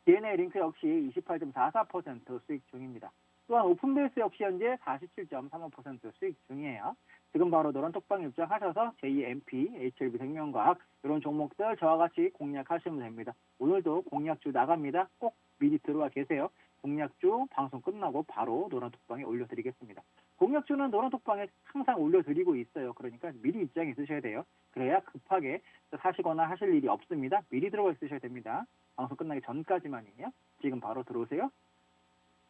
DNA 링크 역시 28.44% 수익 중입니다. 또한 오픈베이스 역시 현재 47.35% 수익 중이에요. 지금 바로 노란톡방 입장하셔서 제2MP, HLB생명과학 이런 종목들 저와 같이 공략하시면 됩니다. 오늘도 공략주 나갑니다. 꼭 미리 들어와 계세요. 공략주 방송 끝나고 바로 노란톡방에 올려드리겠습니다. 공략주는 노란톡방에 항상 올려드리고 있어요. 그러니까 미리 입장에 있으셔야 돼요. 그래야 급하게 사시거나 하실 일이 없습니다. 미리 들어가 있으셔야 됩니다. 방송 끝나기 전까지만이에요. 지금 바로 들어오세요.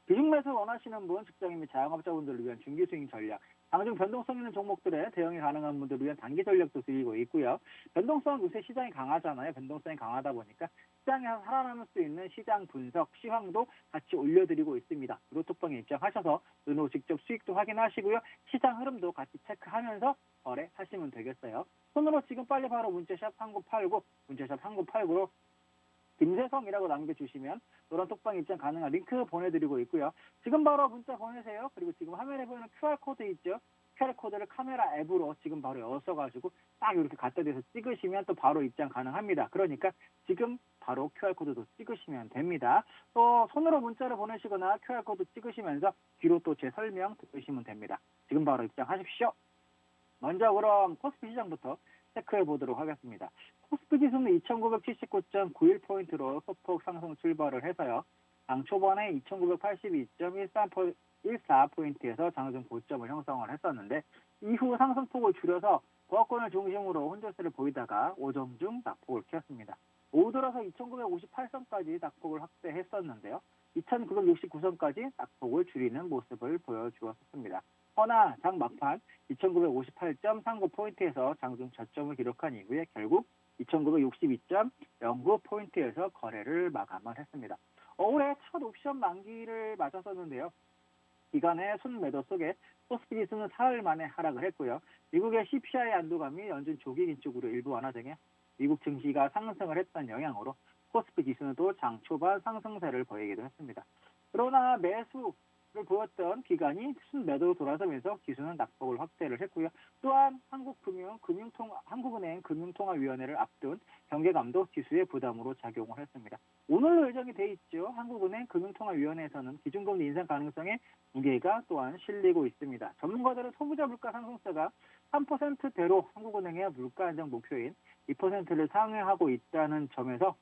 비중 매수 원하시는 분, 직장인 및 자영업자분들을 위한 중기 수익 전략, 당중 변동성 있는 종목들에 대응이 가능한 분들을 위한 단기 전략도 드리고 있고요. 변동성 요새 시장이 강하잖아요. 변동성이 강하다 보니까 시장에서 살아남을 수 있는 시장 분석, 시황도 같이 올려드리고 있습니다. 노톡방에 입장하셔서 눈으로 직접 수익도 확인하시고요. 시장 흐름도 같이 체크하면서 거래하시면 되겠어요. 손으로 지금 빨리 바로 문자샵 3989, 문자샵 3989로 김세성이라고 남겨주시면 노란톡방 입장 가능한 링크 보내드리고 있고요. 지금 바로 문자 보내세요. 그리고 지금 화면에 보이는 QR코드 있죠? QR코드를 카메라 앱으로 지금 바로 열어가지고 딱 이렇게 갖다 대서 찍으시면 또 바로 입장 가능합니다. 그러니까 지금 바로 QR코드도 찍으시면 됩니다. 또 손으로 문자를 보내시거나 QR코드 찍으시면서 뒤로 또 제 설명 들으시면 됩니다. 지금 바로 입장하십시오. 먼저 그럼 코스피 시장부터 체크해 보도록 하겠습니다. 코스피 지수는 2979.91포인트로 소폭 상승 출발을 해서요. 장 초반에 2982.14포인트에서 장중 고점을 형성을 했었는데 이후 상승폭을 줄여서 보합권을 중심으로 혼조세를 보이다가 오전 중 낙폭을 켰습니다. 오후 들어서 2958선까지 낙폭을 확대했었는데요. 2969선까지 낙폭을 줄이는 모습을 보여주었습니다. 허나 장 막판 2958.39포인트에서 장중 저점을 기록한 이후에 결국 2962.09포인트에서 거래를 마감을 했습니다. 올해 첫 옵션 만기를 맞았었는데요. 기간의 순매도 속에 코스피 지수는 사흘 만에 하락을 했고요. 미국의 CPI 안도감이 연준 조기 긴축으로 일부 완화 등의 미국 증시가 상승을 했던 영향으로 코스피 지수는 또 장 초반 상승세를 보이기도 했습니다. 그러나 매수를 보였던 기간이 순매도로 돌아서면서 지수는 낙폭을 확대를 했고요. 또한 한국은행 금융통화위원회를 앞둔 경계감도 지수의 부담으로 작용을 했습니다. 오늘로 예정이 돼 있죠. 한국은행 금융통화위원회에서는 기준금리 인상 가능성에 무게가 또한 실리고 있습니다. 전문가들은 소비자 물가 상승세가 3%대로 한국은행의 물가 안정 목표인 2%를 상회하고 있다는 점에서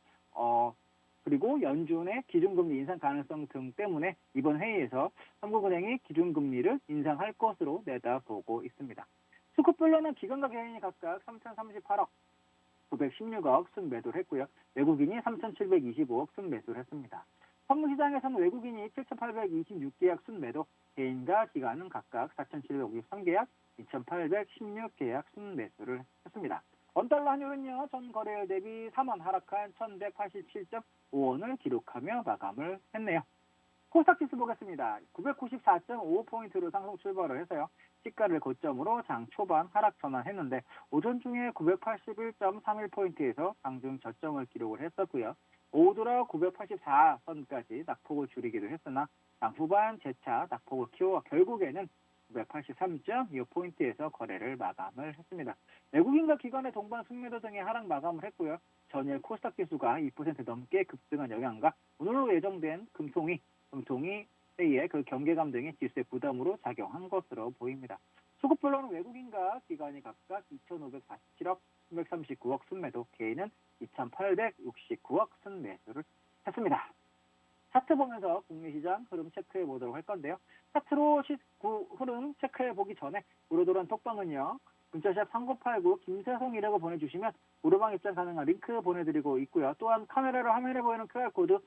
그리고 연준의 기준금리 인상 가능성 등 때문에 이번 회의에서 한국은행이 기준금리를 인상할 것으로 내다보고 있습니다. 수급별로는 기관과 개인이 각각 3,038억, 916억 순매도를 했고요. 외국인이 3,725억 순매수를 했습니다. 선물시장에서는 외국인이 7,826계약 순매도, 개인과 기관은 각각 4,753계약, 2,816계약 순매수를 했습니다. 원달러 환율은요, 전 거래일 대비 3원 하락한 1,187.5원을 기록하며 마감을 했네요. 코스닥 지수 보겠습니다. 994.55포인트로 상승 출발을 해서요. 시가를 고점으로 장 초반 하락 전환했는데 오전 중에 981.31포인트에서 장중 저점을 기록을 했었고요. 오후 들어 984선까지 낙폭을 줄이기도 했으나 장 후반 재차 낙폭을 키워 결국에는 983.25포인트에서 거래를 마감을 했습니다. 외국인과 기관의 동반 순매도 등의 하락 마감을 했고요. 전일 코스닥 지수가 2% 넘게 급등한 영향과 오늘로 예정된 금통위 회의의 그 경계감 등의 지수의 부담으로 작용한 것으로 보입니다. 수급별로는 외국인과 기관이 각각 2,547억, 339억 순매도, 개인은 2,869억 순매수를 했습니다. 차트 보면서 국내시장 흐름 체크해 보도록 할 건데요. 차트로 흐름 체크해 보기 전에 우로도란 톡방은요. 문자샵 3989 김세송이라고 보내주시면 우로방 입장 가능한 링크 보내드리고 있고요. 또한 카메라로 화면에 보이는 QR코드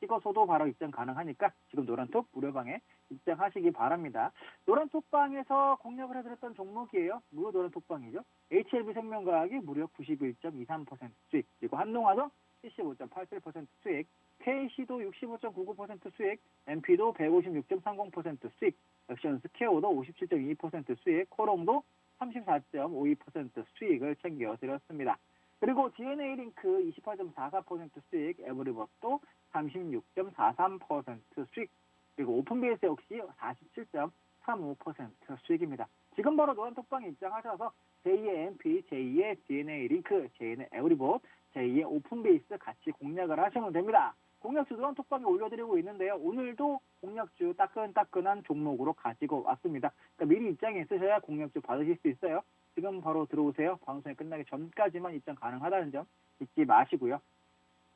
찍어서도 바로 입장 가능하니까 지금 노란톡 무료방에 입장하시기 바랍니다. 노란톡방에서 공략을 해드렸던 종목이에요. 무료 노란톡방이죠. HLB생명과학이 무려 91.23% 수익, 그리고 한동화도 75.87% 수익, KC도 65.99% 수익, MP도 156.30% 수익, 액션스퀘어도 57.22% 수익, 코롱도 34.52% 수익을 챙겨드렸습니다. 그리고 DNA링크 28.44% 수익, 에브리버스도 36.43% 수익, 그리고 오픈베이스 역시 47.35% 수익입니다. 지금 바로 노란톡방에 입장하셔서 제2의 MP, 제2의 DNA링크, 제2의 에브리버스, 제2의 오픈베이스 같이 공략을 하시면 됩니다. 공략주 노란톡방에 올려드리고 있는데요. 오늘도 공략주 따끈따끈한 종목으로 가지고 왔습니다. 그러니까 미리 입장에 있으셔야 공략주 받으실 수 있어요. 지금 바로 들어오세요. 방송이 끝나기 전까지만 입장 가능하다는 점 잊지 마시고요.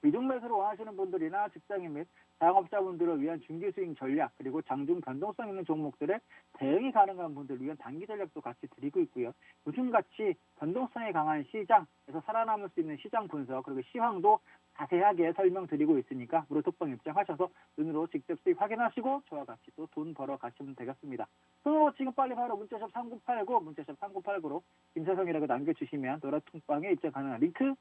위중 매수를 원하시는 분들이나 직장인 및 자영업자분들을 위한 중기수익 전략, 그리고 장중 변동성 있는 종목들의 대응이 가능한 분들을 위한 단기 전략도 같이 드리고 있고요. 요즘같이 변동성이 강한 시장에서 살아남을 수 있는 시장 분석, 그리고 시황도 자세하게 설명드리고 있으니까 무료 톡방 입장하셔서 눈으로 직접 수익 확인하시고 저와 같이 또 돈 벌어 가시면 되겠습니다. 손으로 지금 빨리 바로 문자샵 3989, 문자샵 3989로 김세성이라고 남겨주시면 노란 톡방에 입장 가능한 링크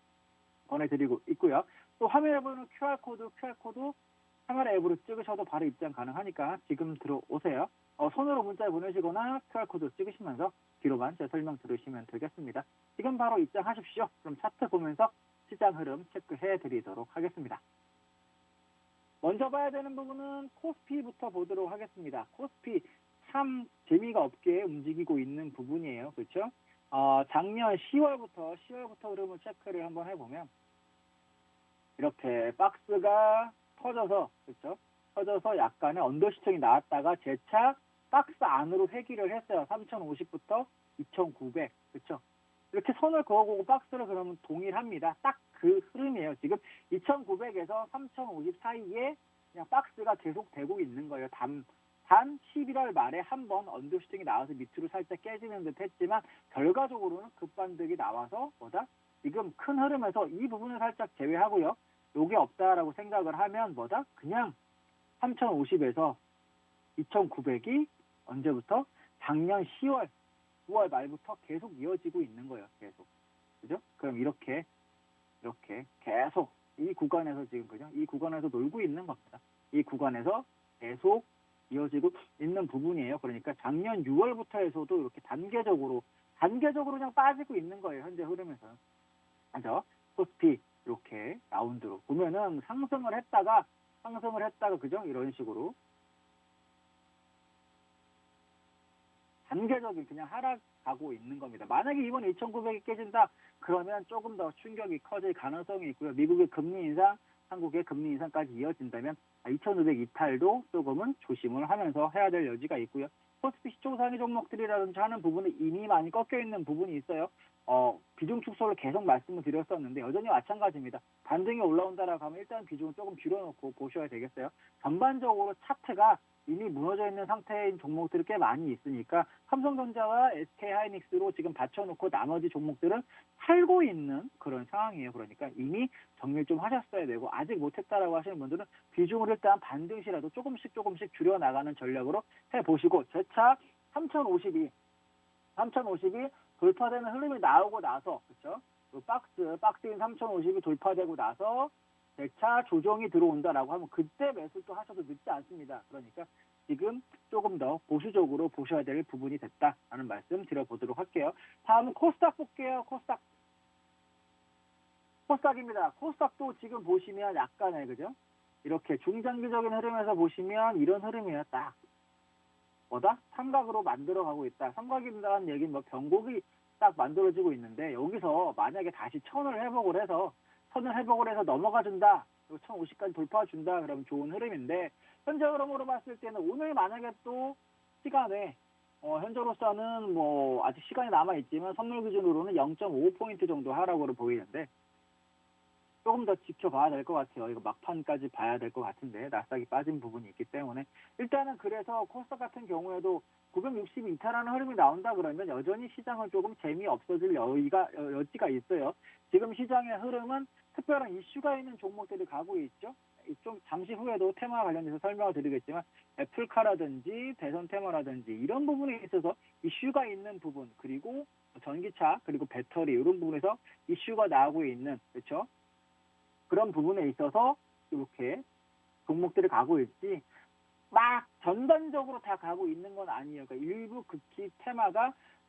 보내드리고 있고요. 또 화면에 보이는 QR코드 카메라 앱으로 찍으셔도 바로 입장 가능하니까 지금 들어오세요. 손으로 문자 보내시거나 QR코드 찍으시면서 뒤로만 제 설명 들으시면 되겠습니다. 지금 바로 입장하십시오. 그럼 차트 보면서 시장 흐름 체크해 드리도록 하겠습니다. 먼저 봐야 되는 부분은 코스피부터 보도록 하겠습니다. 코스피 참 재미가 없게 움직이고 있는 부분이에요. 그렇죠? 작년 10월부터 흐름을 체크를 한번 해보면 이렇게 박스가 터져서, 그렇죠? 터져서 약간의 언더 시청이 나왔다가 재차 박스 안으로 회귀를 했어요. 3,050부터 2,900, 그렇죠? 이렇게 선을 그어보고 박스를 그러면 동일합니다. 딱 그 흐름이에요. 지금 2,900에서 3,050 사이에 그냥 박스가 계속 되고 있는 거예요. 단 11월 말에 한번 언더 시청이 나와서 밑으로 살짝 깨지는 듯 했지만 결과적으로는 급반등이 나와서 지금 큰 흐름에서 이 부분을 살짝 제외하고요. 요게 없다라고 생각을 하면 그냥 3,050에서 2,900이 언제부터 작년 10월, 9월 말부터 계속 이어지고 있는 거예요. 계속. 그죠? 그럼 이렇게 계속 이 구간에서 지금 그죠? 이 구간에서 놀고 있는 겁니다. 이 구간에서 계속 이어지고 있는 부분이에요. 그러니까 작년 6월부터 해서도 이렇게 단계적으로 그냥 빠지고 있는 거예요. 현재 흐름에서. 그죠? 코스피 이렇게 라운드로 보면은 상승을 했다가 그죠? 이런 식으로 단계적인 그냥 하락하고 있는 겁니다. 만약에 이번에 2,900이 깨진다 그러면 조금 더 충격이 커질 가능성이 있고요. 미국의 금리 인상, 한국의 금리 인상까지 이어진다면 2,500 이탈도 조금은 조심을 하면서 해야 될 여지가 있고요. 코스피 시총상위 종목들이라든지 하는 부분은 이미 많이 꺾여 있는 부분이 있어요. 비중 축소를 계속 말씀을 드렸었는데 여전히 마찬가지입니다. 반등이 올라온다라고 하면 일단 비중을 조금 줄여놓고 보셔야 되겠어요. 전반적으로 차트가 이미 무너져 있는 상태인 종목들이 꽤 많이 있으니까 삼성전자와 SK하이닉스로 지금 받쳐놓고 나머지 종목들은 살고 있는 그런 상황이에요. 그러니까 이미 정리를 좀 하셨어야 되고 아직 못했다라고 하시는 분들은 비중을 일단 반등시라도 조금씩 줄여나가는 전략으로 해보시고 재차 3052 돌파되는 흐름이 나오고 나서 그렇죠? 박스인 3050이 돌파되고 나서 재차 조정이 들어온다라고 하면 그때 매수도 하셔도 늦지 않습니다. 그러니까 지금 조금 더 보수적으로 보셔야 될 부분이 됐다라는 말씀 드려보도록 할게요. 다음은 코스닥 볼게요. 코스닥입니다. 코스닥도 지금 보시면 약간의 그죠? 이렇게 중장기적인 흐름에서 보시면 이런 흐름이에요. 딱 삼각으로 만들어가고 있다. 삼각이라는 얘기는 뭐 변곡이 딱 만들어지고 있는데 여기서 만약에 다시 천을 회복을 해서 넘어가 준다. 1050까지 돌파 준다. 그러면 좋은 흐름인데 현재 흐름으로 봤을 때는 오늘 만약에 또 시간에 현재로서는 뭐 아직 시간이 남아 있지만 선물 기준으로는 0.5포인트 정도 하락으로 보이는데 조금 더 지켜봐야 될 것 같아요. 이거 막판까지 봐야 될 것 같은데 나스닥이 빠진 부분이 있기 때문에 일단은 그래서 코스닥 같은 경우에도 960이 이탈하는 흐름이 나온다 그러면 여전히 시장은 조금 재미없어질 여지가 있어요. 지금 시장의 흐름은 특별한 이슈가 있는 종목들이 가고 있죠. 좀 잠시 후에도 테마 관련해서 설명을 드리겠지만 애플카라든지 대선 테마라든지 이런 부분에 있어서 이슈가 있는 부분 그리고 전기차 그리고 배터리 이런 부분에서 이슈가 나오고 있는 그렇죠. 그런 부분에 있어서 이렇게 종목들이 가고 있지 막 전반적으로 다 가고 있는 건 아니에요. 그러니까 일부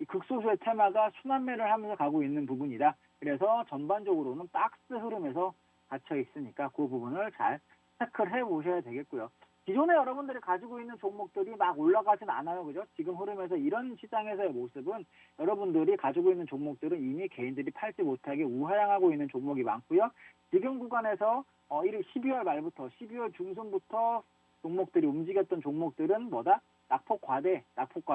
극소수의 테마가 순환매를 하면서 가고 있는 부분이다. 그래서 전반적으로는 박스 흐름에서 갇혀 있으니까 그 부분을 잘 체크를 해보셔야 되겠고요. 기존에 여러분들이 가지고 있는 종목들이 막 올라가진 않아요. 그죠? 지금 흐름에서 이런 시장에서의 모습은 여러분들이 가지고 있는 종목들은 이미 개인들이 팔지 못하게 우하향하고 있는 종목이 많고요. 지금 구간에서 12월 말부터 12월 중순부터 종목들이 움직였던 종목들은 낙폭 과대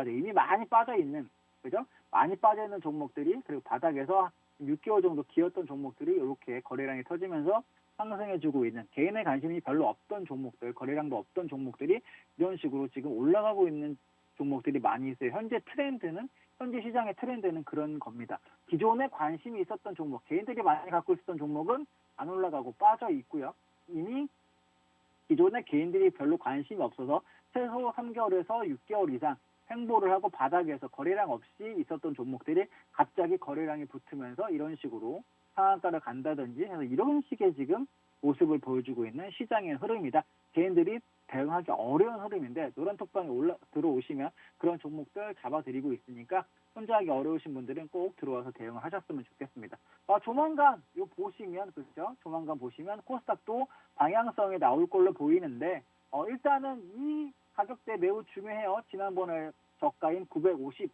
이미 많이 빠져 있는 그죠? 많이 빠져 있는 종목들이 그리고 바닥에서 6개월 정도 기었던 종목들이 이렇게 거래량이 터지면서 상승해주고 있는 개인의 관심이 별로 없던 종목들, 거래량도 없던 종목들이 이런 식으로 지금 올라가고 있는 종목들이 많이 있어요. 현재 시장의 트렌드는 그런 겁니다. 기존에 관심이 있었던 종목, 개인들이 많이 갖고 있었던 종목은 안 올라가고 빠져 있고요. 이미 기존에 개인들이 별로 관심이 없어서 최소 3개월에서 6개월 이상 횡보를 하고 바닥에서 거래량 없이 있었던 종목들이 갑자기 거래량이 붙으면서 이런 식으로 상한가를 간다든지 해서 이런 식의 지금 모습을 보여주고 있는 시장의 흐름이다. 개인들이 대응하기 어려운 흐름인데 노란톡방에 들어오시면 그런 종목들 잡아드리고 있으니까 혼자 하기 어려우신 분들은 꼭 들어와서 대응을 하셨으면 좋겠습니다. 조만간 조만간 보시면 코스닥도 방향성이 나올 걸로 보이는데 일단은 이 가격대 매우 중요해요. 지난번에 저가인 950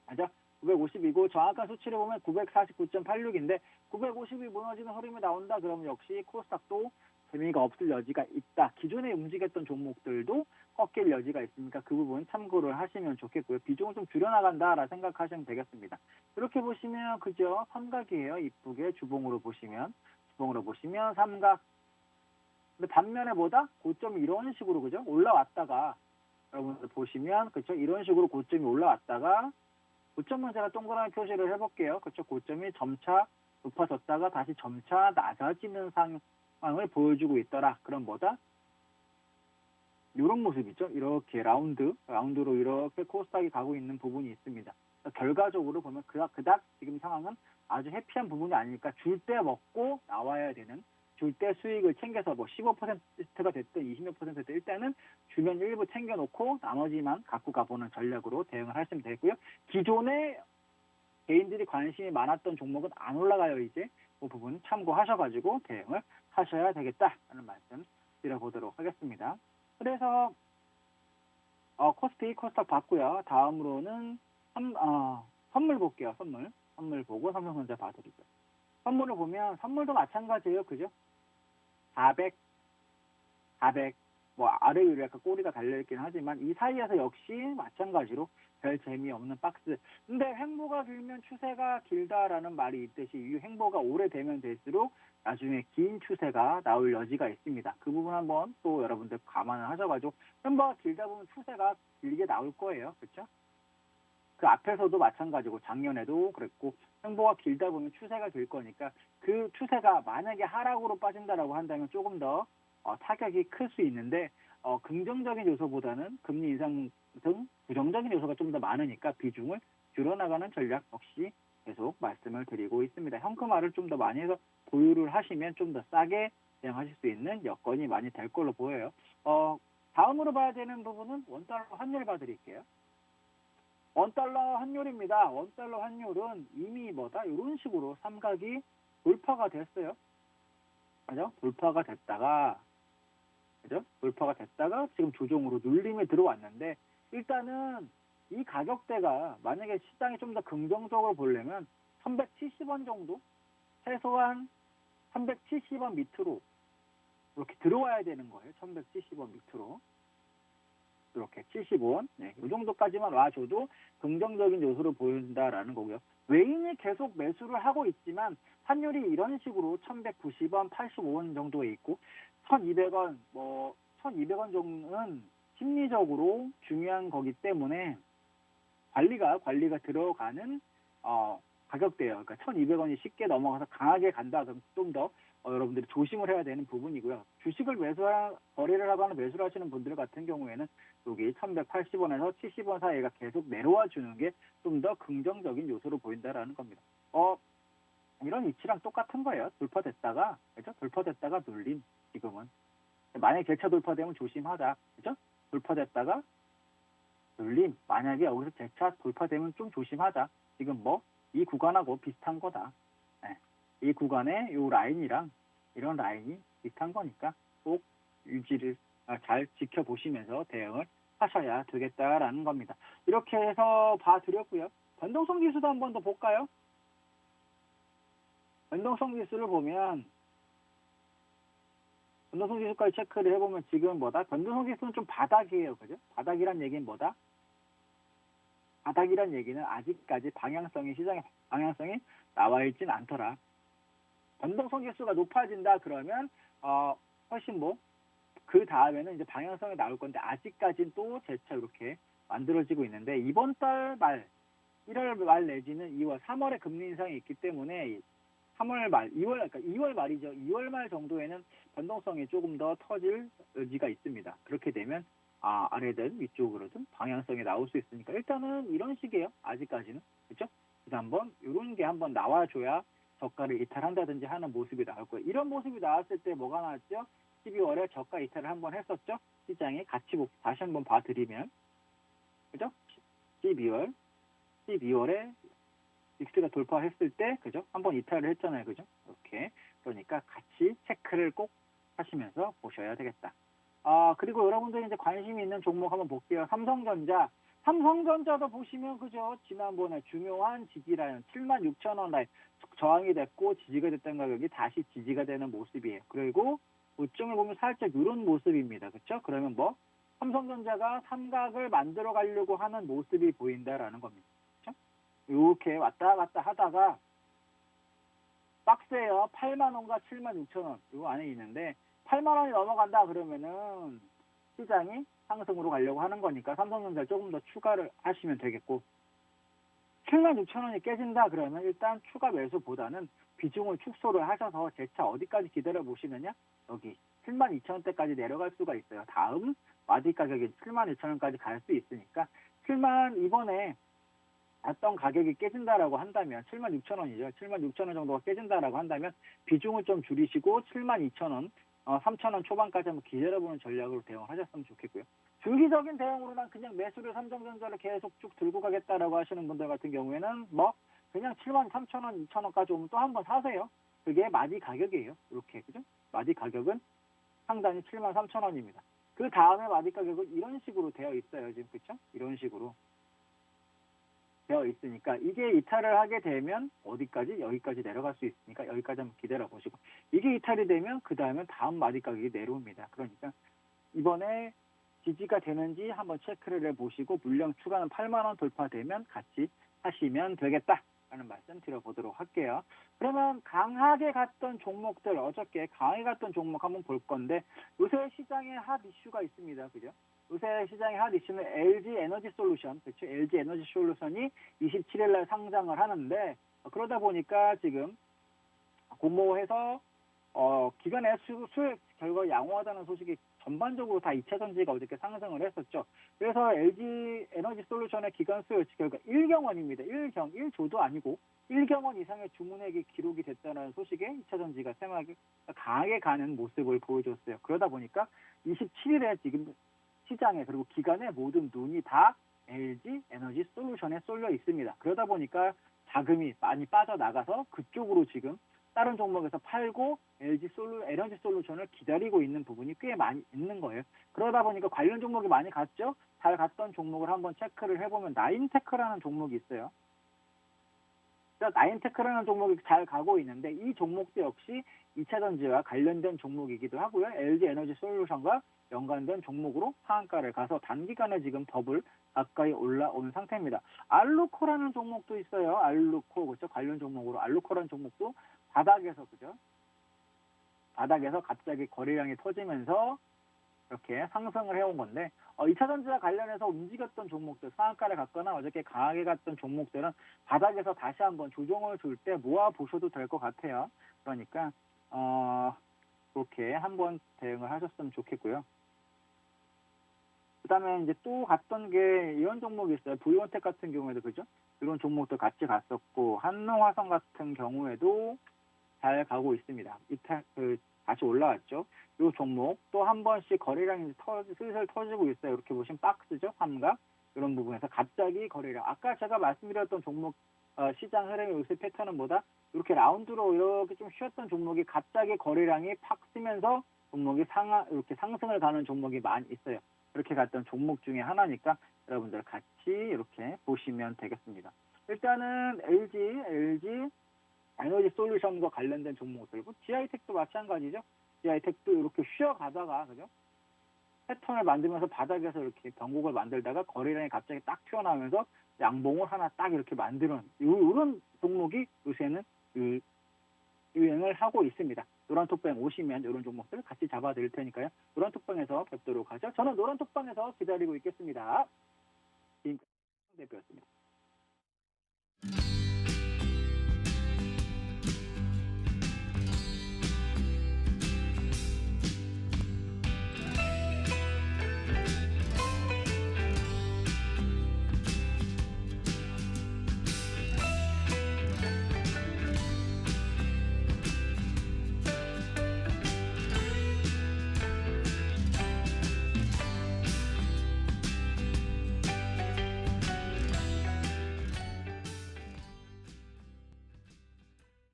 맞아? 950이고 정확한 수치를 보면 949.86인데 950이 무너지는 흐름이 나온다 그러면 역시 코스닥도 재미가 없을 여지가 있다. 기존에 움직였던 종목들도 꺾일 여지가 있으니까 그 부분 참고를 하시면 좋겠고요. 비중을 좀 줄여나간다라 생각하시면 되겠습니다. 이렇게 보시면 그죠? 삼각이에요. 이쁘게 주봉으로 보시면 삼각. 근데 반면에 고점이 이런 식으로 그죠? 올라왔다가 여러분들 보시면 그죠? 이런 식으로 고점이 올라왔다가 고점은 제가 동그라미 표시를 해볼게요. 그렇죠? 고점이 점차 높아졌다가 다시 점차 낮아지는 상황을 보여주고 있더라. 그럼 이런 모습이죠. 이렇게 라운드로 이렇게 코스닥이 가고 있는 부분이 있습니다. 결과적으로 보면 그닥 지금 상황은 아주 해피한 부분이 아닐까. 줄 때 먹고 나와야 되는, 줄 때 수익을 챙겨서 뭐 15%가 됐든 20몇% 됐든 일단은 주면 일부 챙겨놓고 나머지만 갖고 가보는 전략으로 대응을 하시면 되고요. 기존에 개인들이 관심이 많았던 종목은 안 올라가요. 이제 그 부분 참고하셔가지고 대응을 하셔야 되겠다라는 말씀 드려보도록 하겠습니다. 그래서 코스피, 코스닥 봤고요. 다음으로는 선물 볼게요. 선물 보고 삼성전자 봐드리죠. 선물을 보면 선물도 마찬가지예요. 그죠? 400, 뭐 아래 위로 약간 꼬리가 달려있긴 하지만 이 사이에서 역시 마찬가지로 별 재미없는 박스. 근데 횡보가 길면 추세가 길다라는 말이 있듯이 이 횡보가 오래되면 될수록 나중에 긴 추세가 나올 여지가 있습니다. 그 부분 한번 또 여러분들 감안을 하셔가지고 횡보가 길다 보면 추세가 길게 나올 거예요. 그렇죠? 그 앞에서도 마찬가지고 작년에도 그랬고 횡보가 길다 보면 추세가 길 거니까 그 추세가 만약에 하락으로 빠진다라고 한다면 조금 더 타격이 클 수 있는데 긍정적인 요소보다는 금리 인상 등 부정적인 요소가 좀 더 많으니까 비중을 줄여나가는 전략 역시 계속 말씀을 드리고 있습니다. 현금화를 좀 더 많이 해서 보유를 하시면 좀 더 싸게 대응하실 수 있는 여건이 많이 될 걸로 보여요. 다음으로 봐야 되는 부분은 원달러 환율 봐드릴게요. 원달러 환율입니다. 원달러 환율은 이미 이런 식으로 삼각이 돌파가 됐어요. 그죠? 돌파가 됐다가 지금 조정으로 눌림에 들어왔는데 일단은 이 가격대가 만약에 시장이 좀 더 긍정적으로 보려면 1170원 정도? 최소한 1170원 밑으로 이렇게 들어와야 되는 거예요. 1170원 밑으로. 이렇게 75원, 이 정도까지만 와줘도 긍정적인 요소를 보인다라는 거고요. 외인이 계속 매수를 하고 있지만 환율이 이런 식으로 1190원, 85원 정도에 있고 1200원, 1200원 정도는 심리적으로 중요한 거기 때문에 관리가 들어가는 가격대예요. 그러니까 1200원이 쉽게 넘어가서 강하게 간다. 그럼 좀 더 여러분들이 조심을 해야 되는 부분이고요. 주식을 거래를 하거나 매수를 하시는 분들 같은 경우에는 여기 1180원에서 70원 사이가 계속 내려와 주는 게 좀 더 긍정적인 요소로 보인다라는 겁니다. 이런 위치랑 똑같은 거예요. 돌파됐다가 눌림. 지금은 만약에 재차 돌파되면 조심하자. 그죠? 돌파됐다가 눌림. 만약에 여기서 재차 돌파되면 좀 조심하자. 지금 이 구간하고 비슷한 거다. 이 구간에 이 라인이랑 이런 라인이 비슷한 거니까 꼭 유지를 잘 지켜보시면서 대응을 하셔야 되겠다라는 겁니다. 이렇게 해서 봐드렸고요. 변동성 지수도 한 번 더 볼까요? 변동성 지수를 보면 변동성 지수까지 체크를 해보면 지금 변동성 지수는 좀 바닥이에요. 그죠? 바닥이란 얘기는 바닥이란 얘기는 아직까지 시장의 방향성이 나와 있진 않더라. 변동성 지수가 높아진다 그러면 훨씬 그 다음에는 이제 방향성이 나올 건데 아직까지는 또 재차 이렇게 만들어지고 있는데 이번 달 말 1월 말 내지는 2월 3월에 금리 인상이 있기 때문에 3월 말 2월 말이죠. 2월 말 정도에는 변동성이 조금 더 터질 여지가 있습니다. 그렇게 되면 아래든 위쪽으로든 방향성이 나올 수 있으니까 일단은 이런 식이에요. 아직까지는. 그렇죠? 그래서 한번 이런 게 한번 나와줘야 저가를 이탈한다든지 하는 모습이 나올 거예요. 이런 모습이 나왔을 때 뭐가 나왔죠? 12월에 저가 이탈을 한번 했었죠? 시장이 같이 다시 한번 봐드리면 그죠? 12월에 빅스가 돌파했을 때 그죠? 한번 이탈을 했잖아요. 그죠? 이렇게. 그러니까 같이 체크를 꼭 하시면서 보셔야 되겠다. 그리고 여러분들이 이제 관심이 있는 종목 한번 볼게요. 삼성전자도 보시면 그죠? 지난번에 중요한 지지라인 76,000원 라인 저항이 됐고 지지가 됐던 가격이 다시 지지가 되는 모습이에요. 그리고 고점을 보면 살짝 이런 모습입니다. 그렇죠? 그러면 삼성전자가 삼각을 만들어 가려고 하는 모습이 보인다라는 겁니다. 그렇죠? 이렇게 왔다 갔다 하다가 박스에요. 8만원과 76,000원 이 안에 있는데 8만원이 넘어간다 그러면은 시장이 상승으로 가려고 하는 거니까 삼성전자를 조금 더 추가를 하시면 되겠고 76,000원이 깨진다 그러면 일단 추가 매수보다는 비중을 축소를 하셔서 재차 어디까지 기다려 보시느냐 여기 72,000원대까지 내려갈 수가 있어요. 다음 마디 가격이 72,000원까지 갈 수 있으니까 이번에 어떤 가격이 깨진다라고 한다면 76,000원이죠. 76,000원 정도가 깨진다라고 한다면 비중을 좀 줄이시고 72,000원, 3,000원 초반까지 한번 기다려보는 전략으로 대응을 하셨으면 좋겠고요. 중기적인 대응으로만 그냥 매수를 삼성전자를 계속 쭉 들고 가겠다라고 하시는 분들 같은 경우에는 그냥 73,000원, 2,000원까지 오면 또 한번 사세요. 그게 마디 가격이에요. 이렇게 그죠? 마디 가격은 상단이 73,000원입니다. 그 다음에 마디 가격은 이런 식으로 되어 있어요. 지금 그렇죠? 이런 식으로 되어 있으니까 이게 이탈을 하게 되면 어디까지? 여기까지 내려갈 수 있으니까 여기까지 한번 기다려 보시고 이게 이탈이 되면 그 다음에 다음 마디 가격이 내려옵니다. 그러니까 이번에 지지가 되는지 한번 체크를 해보시고 물량 추가는 8만 원 돌파되면 같이 하시면 되겠다라는 말씀 드려보도록 할게요. 그러면 강하게 갔던 종목들 어저께 강하게 갔던 종목 한번 볼 건데 요새 시장에 핫 이슈가 있습니다. 그죠? 요새 시장의 핫 이슈는 LG 에너지 솔루션, 그렇죠? LG 에너지 솔루션이 27일 날 상장을 하는데 그러다 보니까 지금 공모해서 기관의 수익 결과 양호하다는 소식이 전반적으로 다 2차 전지가 어저께 상승을 했었죠. 그래서 LG 에너지 솔루션의 기관 수요치 결과 1경원입니다. 1조도 아니고 1경원 이상의 주문액이 기록이 됐다는 소식에 2차 전지가 강하게 가는 모습을 보여줬어요. 그러다 보니까 27일에 지금 시장에 그리고 기관의 모든 눈이 다 LG 에너지 솔루션에 쏠려 있습니다. 그러다 보니까 자금이 많이 빠져나가서 그쪽으로 지금 다른 종목에서 팔고 에너지 솔루션을 기다리고 있는 부분이 꽤 많이 있는 거예요. 그러다 보니까 관련 종목이 많이 갔죠. 잘 갔던 종목을 한번 체크를 해보면 나인테크라는 종목이 있어요. 나인테크라는 종목이 잘 가고 있는데 이 종목도 역시 2차 전지와 관련된 종목이기도 하고요. LG 에너지 솔루션과 연관된 종목으로 상한가를 가서 단기간에 지금 더블 가까이 올라온 상태입니다. 알루코라는 종목도 있어요. 알루코 그렇죠? 관련 종목으로 알루코라는 종목도 바닥에서 그죠? 바닥에서 갑자기 거래량이 터지면서 이렇게 상승을 해온 건데 2차 전지와 관련해서 움직였던 종목들 상한가를 갔거나 어저께 강하게 갔던 종목들은 바닥에서 다시 한번 조정을 줄 때 모아 보셔도 될 것 같아요. 그러니까 그렇게 한번 대응을 하셨으면 좋겠고요. 그다음에 이제 또 갔던 게 이런 종목이 있어요. 브이온텍 같은 경우에도 그죠? 이런 종목도 같이 갔었고 한능화성 같은 경우에도 잘 가고 있습니다. 다시 올라왔죠. 이 종목 또 한 번씩 거래량이 슬슬 터지고 있어요. 이렇게 보시면 박스죠. 삼각 이런 부분에서 갑자기 거래량 아까 제가 말씀드렸던 종목 시장 흐름의 요새 패턴은 뭐다? 이렇게 라운드로 이렇게 좀 쉬었던 종목이 갑자기 거래량이 팍 쓰면서 종목이 이렇게 상승을 가는 종목이 많이 있어요. 이렇게 갔던 종목 중에 하나니까 여러분들 같이 이렇게 보시면 되겠습니다. 일단은 LG 에너지 솔루션과 관련된 종목들고 GI텍도 마찬가지죠. GI텍도 이렇게 쉬어가다가 그죠? 패턴을 만들면서 바닥에서 이렇게 변곡을 만들다가 거래량이 갑자기 딱 튀어나오면서 양봉을 하나 딱 이렇게 만드는 이런 종목이 요새는 유행을 하고 있습니다. 노란톡방 오시면 이런 종목들 같이 잡아드릴 테니까요. 노란톡방에서 뵙도록 하죠. 저는 노란톡방에서 기다리고 있겠습니다. 지금까지 대표였습니다.